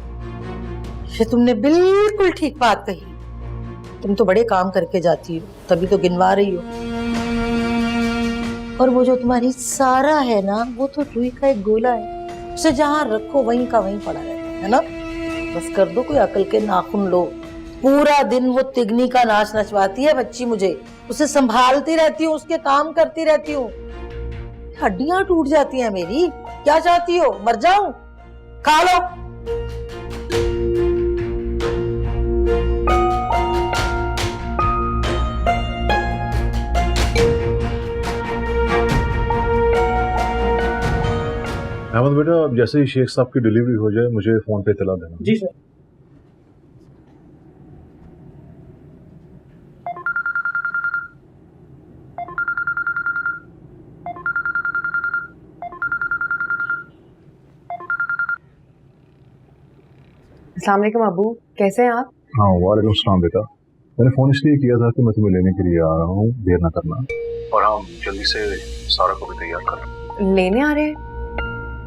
D: ये तुमने बिल्कुल ठीक बात कही। तुम तो बड़े काम करके जाती हो, तभी तो गिनवा रही हो। और वो जो तुम्हारी सारा है ना, वो तो रुई का एक गोला है, उसे जहाँ रखो वहीं का वहीं पड़ा रहता है ना। बस कर दो कोई अकल के नाखून लो। पूरा दिन वो तिगनी का नाच नचवाती है बच्ची मुझे, उसे संभालती रहती हूँ, उसके काम करती रहती हूँ, हड्डियां टूट जाती हैं मेरी। क्या चाहती हो, मर जाऊं? खा लो।
H: अहमद बेटा, अब जैसे ही शेख साहब की डिलीवरी हो जाए मुझे फोन पे इतला देना।
G: जी सर।
A: अस्सलाम वालेकुम अबू, कैसे हैं आप?
H: हाँ, वालेकुम सलाम बेटा। मैंने फोन इसलिए किया था कि मैं तुम्हें लेने के लिए आ रहा हूँ, देर ना करना। और हाँ, जल्दी से सारा को भी तैयार कर।
A: लेने आ रहे हैं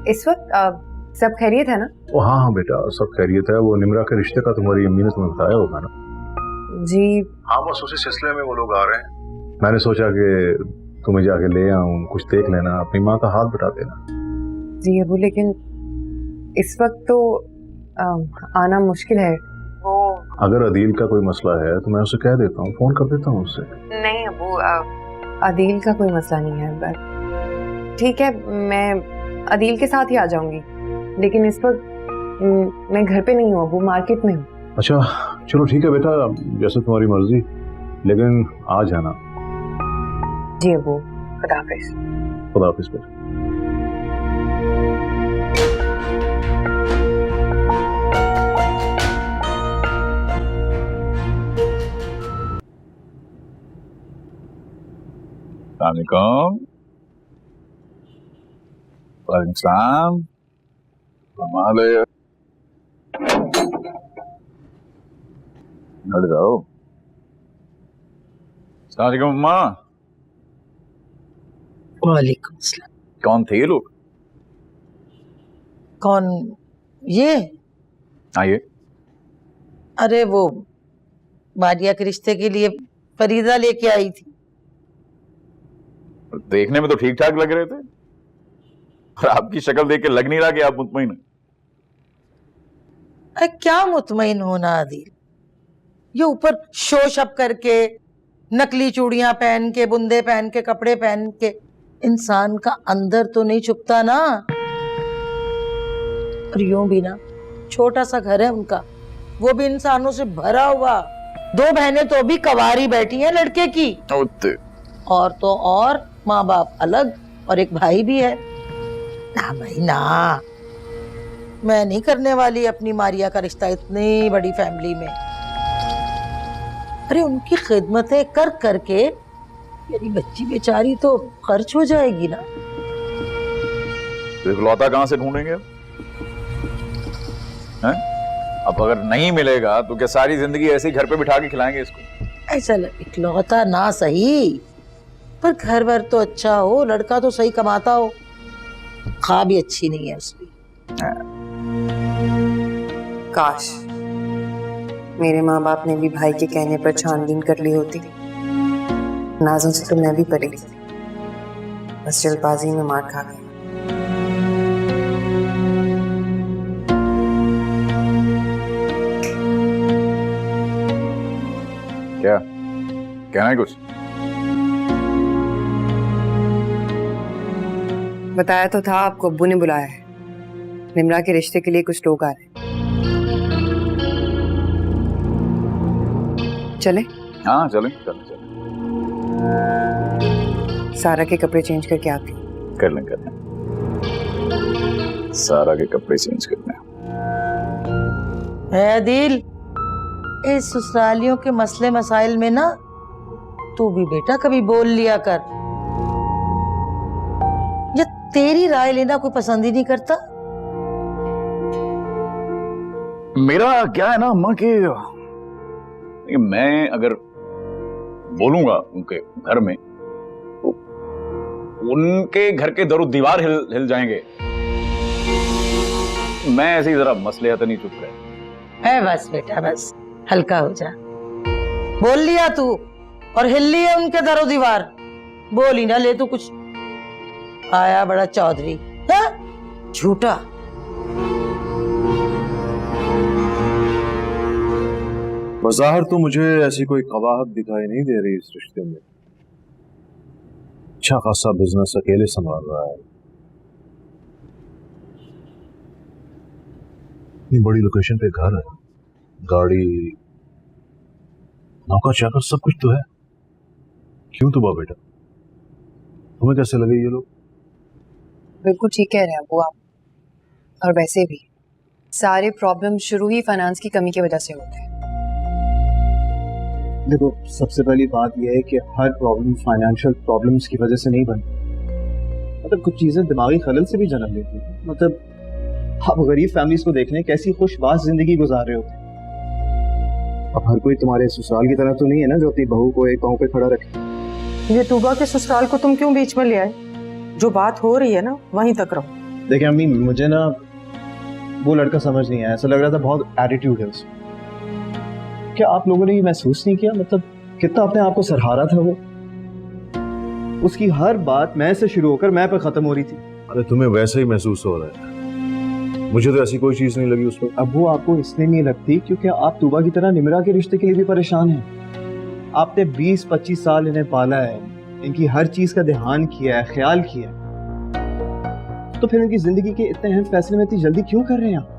A: इस वक्त? सब खैरियत है ना?
H: ओ हाँ हाँ बेटा, सब खैरियत है। वो निमरा के रिश्ते का तुम्हारी अम्मी ने तुम्हें बताया होगा ना?
A: जी
H: हाँ, बस उसी सिलसिले में वो लोग आ रहे हैं। मैंने सोचा कि तुम्हें जाके ले आऊँ, कुछ देख लेना, अपनी माँ का हाथ बटा देना।
A: जी अबू, लेकिन इस वक्त तो आना मुश्किल है। वो
H: अगर अदील का कोई मसला है तो मैं उसे कह देता हूँ, फोन कर देता हूँ उससे।
A: नहीं अबू, अदील का कोई मसला नहीं है। बस ठीक है, मैं अदील के साथ ही आ जाऊंगी, लेकिन इस वक्त मैं घर पे नहीं हूँ अबू, मार्केट में हूँ।
H: अच्छा चलो ठीक है बेटा, जैसे तुम्हारी मर्जी, लेकिन आ जाना।
A: जी अबू, खुदा हाफिज।
H: खुदा हाफिज बेटा।
B: वालेकुम सलाम। हट जाओ। सलाम अम्मा।
D: वालेकुम सलाम।
B: कौन थे ये लोग?
D: कौन? ये?
B: आइए।
D: अरे वो मारिया के रिश्ते के लिए फरीदा लेके आई थी।
B: देखने में तो ठीक ठाक लग रहे थे, और आपकी शक्ल देख के लग नहीं रहा कि आप मुतमईन हैं।
D: अरे क्या मुतमईन होना आदिल, ये ऊपर शो शप करके, नकली चूड़ियां पहन के, बुंदे पहन के, कपड़े पहन के, इंसान का अंदर तो नहीं छुपता ना। और यूं भी ना, छोटा सा घर है उनका, वो भी इंसानों से भरा हुआ। 2 बहनें तो भी कवारी बैठी हैं लड़के की, और तो और माँ बाप अलग, और एक भाई भी है ना। भाई ना, मैं नहीं करने वाली अपनी मारिया का रिश्ता इतनी बड़ी फैमिली में। अरे उनकी खिदमतें कर करके मेरी बच्ची बेचारी तो खर्च हो जाएगी ना।
B: तो इकलौता कहां से ढूंढेंगे अब? हैं? अब अगर नहीं मिलेगा तो क्या सारी जिंदगी ऐसे ही घर पे बिठा के खिलाएंगे इसको?
D: ऐसा इकलौता ना सही, पर घर भर तो अच्छा हो, लड़का तो सही कमाता हो। खा भी अच्छी नहीं है उसकी।
A: काश मेरे माँ बाप ने भी भाई के कहने पर छानबीन कर ली होती। नाज़ों से तो मैं भी परी, बस जल्दबाजी में मार खा गई।
B: क्या कहना है कुछ?
A: बताया तो था आपको, अब्बू ने बुलाया है। निम्रा के रिश्ते के लिए कुछ लोग आ रहे हैं। चले?
B: हाँ चलें चलें चलें।
A: सारा के कपड़े चेंज करके आती हूँ।
B: कर लें। सारा के कपड़े चेंज करने
D: है दिल, इस ससुरालियों के मसले मसाइल में ना तू भी बेटा कभी बोल लिया कर। या तेरी राय लेना कोई पसंद ही नहीं करता।
B: मेरा क्या है ना अम्मा कि मैं अगर बोलूंगा उनके घर में तो उनके घर के दरो दीवार हिल जाएंगे। मैं ऐसे ही जरा मसले तो नहीं चुप रहे।
D: है बस बेटा, बस हल्का हो जा। बोल लिया तू और हिल लिया उनके दरो दीवार। बोल ही ना ले तू कुछ। आया बड़ा चौधरी, झूठा।
H: बज़ाहिर तो मुझे ऐसी कोई कवाहत दिखाई नहीं दे रही इस रिश्ते में। अच्छा खासा बिजनेस अकेले संभाल रहा है। इतनी बड़ी लोकेशन पे घर है, गाड़ी, नौकर चाकर सब कुछ तो है। क्यों तुबा बेटा, तुम्हें कैसे लगे ये लोग?
A: बिल्कुल ठीक कह रहे हैं अब्बू आप। और वैसे भी सारे प्रॉब्लम शुरू ही फाइनेंस की कमी की वजह से होते हैं।
C: देखो, सबसे पहली बात यह है कि हर प्रॉब्लम फाइनेंशियल प्रॉब्लम्स की वजह से नहीं बनती। मतलब कुछ चीजें दिमागी खलल से भी जन्म लेती हैं। मतलब आप गरीब फैमिलीज को देख लें, कैसी खुशबाश जिंदगी गुजार रहे होते हैं। अब हर कोई तुम्हारे ससुराल की तरह तो नहीं है ना, जो अपनी बहू को एक पांव पे खड़ा रखे।
I: ये तूबा के ससुराल को तुम क्यों बीच में ले आए? जो बात हो रही है ना वहीं तक रहो।
C: देखिए अम्मी, मुझे ना वो लड़का समझ नहीं आया। ऐसा लग रहा था बहुत एटीट्यूड है उसमें। क्या आप लोगों ने ये महसूस नहीं किया, मतलब कितना अपने आप को सरहा रहा था वो? उसकी हर बात मैं से शुरू होकर मैं पर खत्म हो रही थी।
H: अरे तुम्हें वैसे ही महसूस हो रहा है, मुझे तो ऐसी कोई चीज नहीं लगी उसमें।
C: अब वो आपको इसलिए नहीं लगती क्योंकि आप तूबा की तरह निमरा के रिश्ते के लिए भी परेशान हैं। आपने 20-25 साल इन्हें पाला है, इनकी हर चीज का ध्यान किया है, ख्याल किया है, तो फिर इनकी जिंदगी के इतने अहम फैसले में इतनी जल्दी क्यों कर रहे हैं आप?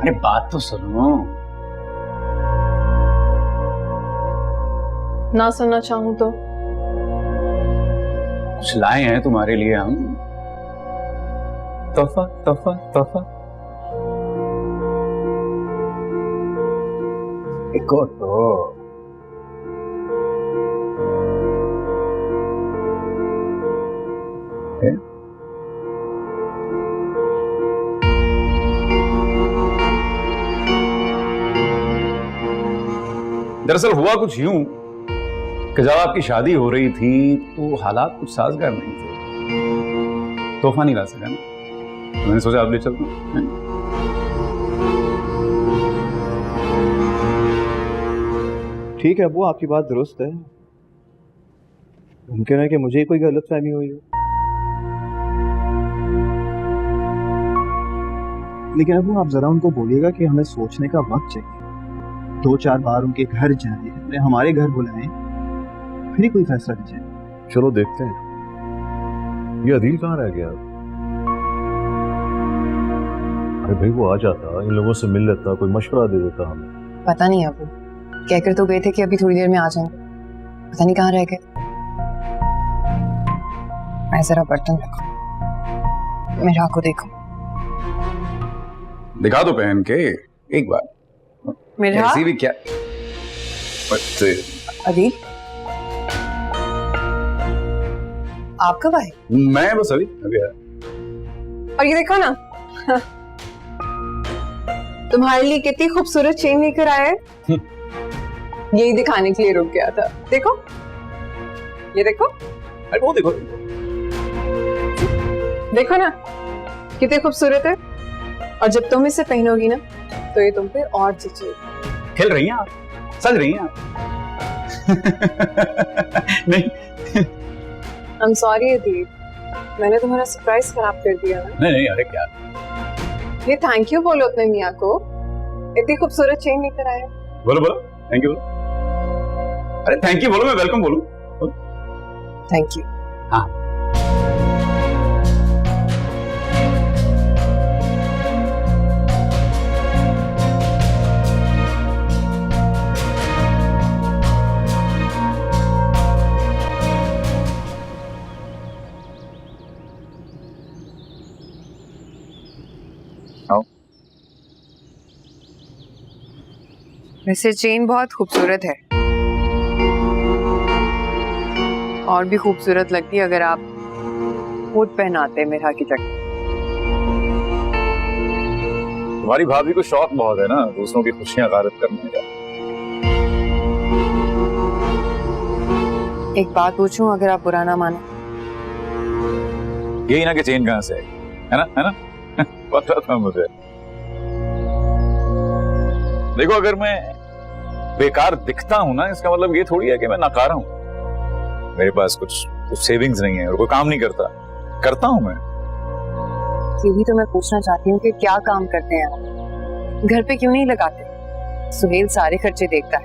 J: अरे बात तो सुनो।
F: ना सुनना चाहूं तो
J: कुछ लाए हैं तुम्हारे लिए हम। तोहफा तोहफा तोहफा। देखो तो
B: दरअसल हुआ कुछ यूं
J: कि जब आपकी शादी हो रही थी तो हालात कुछ साजगार नहीं थे, तोहफा नहीं ला सका ना, तो मैंने सोचा आप ले चलता हूं।
C: ठीक है अबू, आपकी बात दुरुस्त है। मुमकिन है कि मुझे कोई गलतफहमी हुई हो, लेकिन अबू आप जरा उनको बोलिएगा कि हमें सोचने का वक्त चाहिए। 2-4 बार उनके घर जाए, उन्हें हमारे घर बुलाएं, फिर ही कोई फैसला लीजिए।
H: चलो देखते हैं। ये अदील कहाँ रह गया? अरे भाई वो आ जाता, इन लोगों से मिल लेता, कोई मशवरा दे देता हमें।
A: पता नहीं अबू, कहकर तो गए थे कि अभी थोड़ी देर में आ जाएंगे, पता नहीं कहाँ रह गए। मैं जरा बर्तन रखूं, मेरा को देखो।
B: दिखा दो पहन के एक बार।
A: मेरा
B: ऐसी भी क्या
A: अदील, आप कब आए?
B: मैं बस अभी अभी आया।
A: और ये देखो ना, तुम्हारे लिए कितनी खूबसूरत चेन लेकर आया है। यही दिखाने के लिए रुक गया था। देखो, ये देखो।
B: अरे वो देखो,
A: देखो ना कितनी खूबसूरत है। और जब तुम इसे पहनोगी ना तो ये तुम पे और जचेगी।
J: खेल रही हैं आप, सज रही हैं आप। नहीं
F: आई एम सॉरी अदील, मैंने तुम्हारा सरप्राइज खराब कर दिया ना।
J: नहीं नहीं, अरे क्या,
F: ये थैंक यू बोलो अपने मियाँ को, इतनी खूबसूरत चेन लेकर आया।
J: बोलो बोलो, थैंक यू बोलो। अरे थैंक यू बोलो, मैं वेलकम बोलूं।
A: Thank you.
J: हाँ
A: वैसे चेन बहुत खूबसूरत है, और भी खूबसूरत लगती अगर आप कोट पहनाते मेरा की जगह।
B: तुम्हारी भाभी को शौक बहुत है ना दूसरों की खुशियां गारत करने का।
A: एक बात पूछूं, अगर आप बुरा ना माने?
B: यही ना कि चेन कहां से है ना, है ना? पता था मुझे। देखो, अगर मैं बेकार दिखता हूं ना, इसका मतलब ये थोड़ी है कि मैं नाकारा हूं। मेरे पास कुछ सेविंग्स नहीं है और कोई काम नहीं करता हूं मैं।
A: यही तो मैं पूछना चाहती हूँ कि क्या काम करते हैं आप? घर पे क्यों नहीं लगाते? सुहेल सारे खर्चे देखता है,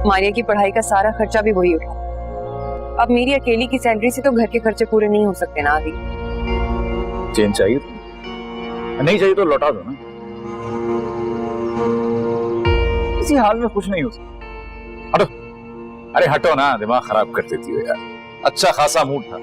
A: मारिया की पढ़ाई का सारा खर्चा भी वही उठा। अब मेरी अकेली की सैलरी से तो घर के खर्चे पूरे नहीं हो सकते ना। अभी
B: चेन चाहिए नहीं चाहिए तो लौटा दो ना, किसी हाल में खुश नहीं हो सकता। हटो, अरे हटो ना, दिमाग खराब कर देती हो यार। अच्छा खासा मूड था।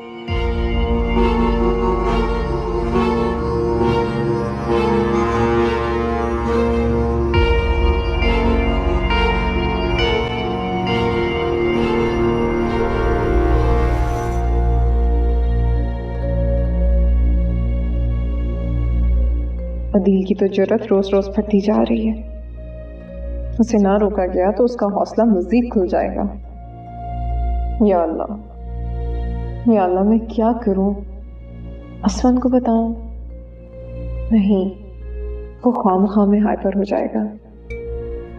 K: अदील की तो जरूरत रोज रोज बढ़ती जा रही है। उसे ना रोका गया तो उसका हौसला मजीद खुल जाएगा। या अल्लाह, मैं क्या करूं? असवन को बताऊं? नहीं, वो ख्वामख्वाह में हाइपर हो जाएगा।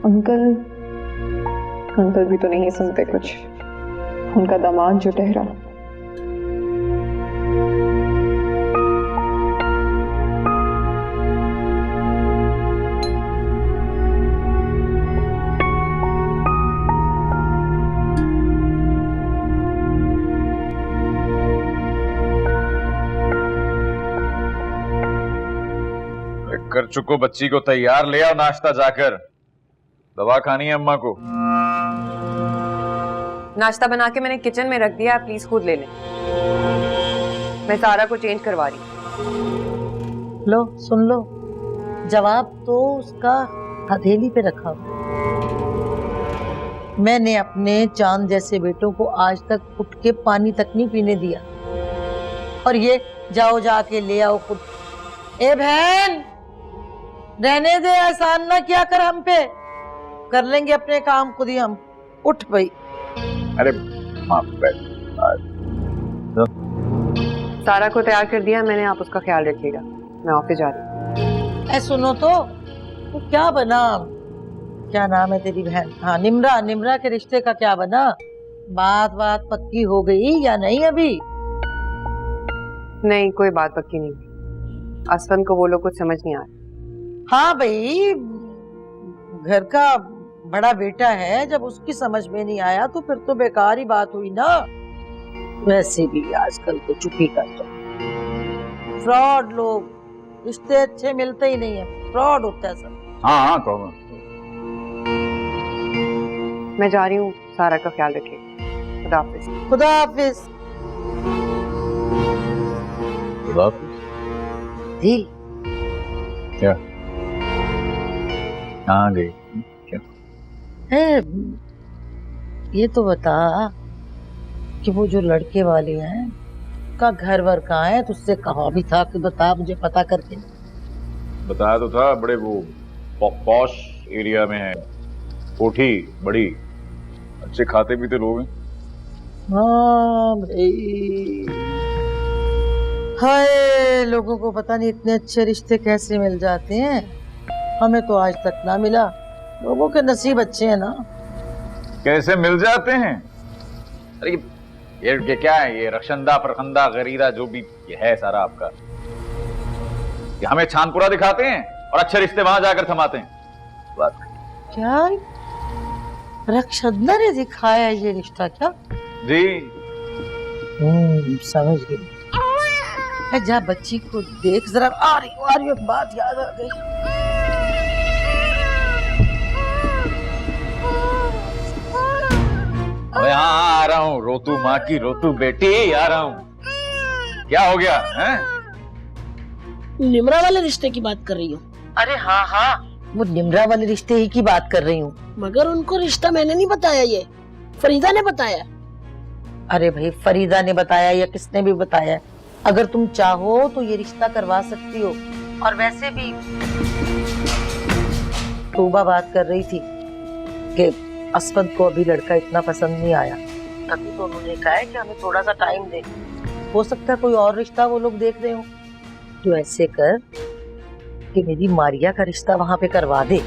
K: अंकल भी तो नहीं सुनते कुछ। उनका दामाद जो ठहरा,
B: कर चुको बच्ची को तैयार, ले आओ नाश्ता जाकर। दवा खानी है अम्मा को।
A: नाश्ता बना के मैंने किचन में रख दिया, आप प्लीज खुद ले लें। मैं सारा को चेंज करवा रही हूँ।
D: लो सुन लो, जवाब तो उसका हथेली पे रखा। मैंने अपने चांद जैसे बेटों को आज तक उठ के पानी तक नहीं पीने दिया, और ये जाओ जाके ले आओ खुद। ए बहन, रहने दे, एहसान ना किया कर हम पे, कर लेंगे अपने काम खुद ही हम। उठ भाई।
B: अरे माफ कर।
A: सारा को तैयार कर दिया मैंने, आप उसका ख्याल रखिएगा, मैं ऑफिस जा रही हूँ।
D: सुनो तो क्या बना, क्या नाम है तेरी बहन, हाँ निम्रा, निम्रा के रिश्ते का क्या बना? बात पक्की हो गई या नहीं अभी?
A: नहीं, कोई बात पक्की नहीं। असफन को वो लोग कुछ समझ नहीं आ रहा।
D: हाँ भाई, घर का बड़ा बेटा है, जब उसकी समझ में नहीं आया तो फिर तो बेकार ही बात हुई ना। वैसे भी आजकल तो चुप ही कर दो, फ्रॉड लोग, रिश्ते अच्छे मिलते ही नहीं है, फ्रॉड होता है सब।
B: हाँ तो
A: मैं जा रही हूँ, सारा का ख्याल रखिए। खुदा हाफिज।
D: खुदा हाफिज। दिल
B: क्या कहाँ गई?
D: ये तो बता कि वो जो लड़के वाले हैं का घर वर कहाँ है? तुझसे कहा भी था कि बता, मुझे पता करके।
B: बताया तो था, बड़े वो पॉश एरिया में है, कोठी बड़ी, अच्छे खाते पीते लोग हैं।
D: हाँ भाई, हाय लोगों को पता नहीं इतने अच्छे रिश्ते कैसे मिल जाते हैं, हमें तो आज तक ना मिला। लोगों के नसीब अच्छे हैं ना।
B: कैसे मिल जाते हैं? अरे ये क्या है, ये रक्षंदा प्रखंदा गरीदा जो भी ये है सारा आपका, ये हमें छानपुरा दिखाते हैं और अच्छे रिश्ते वहां जाकर थमाते हैं। बात
D: क्या रक्षंदा ने दिखाया ये रिश्ता क्या?
B: जी
D: समझ गई। जा बच्ची को देख जरा, आ रही एक बात याद आ गई।
B: अरे हाँ आ रहा हूँ, रोतू माँ की रोतू बेटी, आ रहा हूँ। क्या हो गया है?
L: निम्रा वाले रिश्ते की बात कर रही हूँ।
D: अरे हाँ, वो निम्रा वाले रिश्ते ही की बात कर रही हूँ।
L: मगर उनको रिश्ता मैंने नहीं बताया, ये फरीदा ने बताया।
D: अरे भाई, फरीदा ने बताया या किसने भी बताया, अगर तुम चाहो तो ये रिश्ता करवा सकती हो। और वैसे भी तूबा बात कर रही थी कि असफद को अभी लड़का इतना पसंद नहीं आया, तभी तो उन्होंने कहा है कि हमें थोड़ा सा टाइम दे, हो सकता है कोई और रिश्ता वो लोग देख रहे हो। तो ऐसे कर कि मेरी मारिया का रिश्ता वहां पे करवा दे।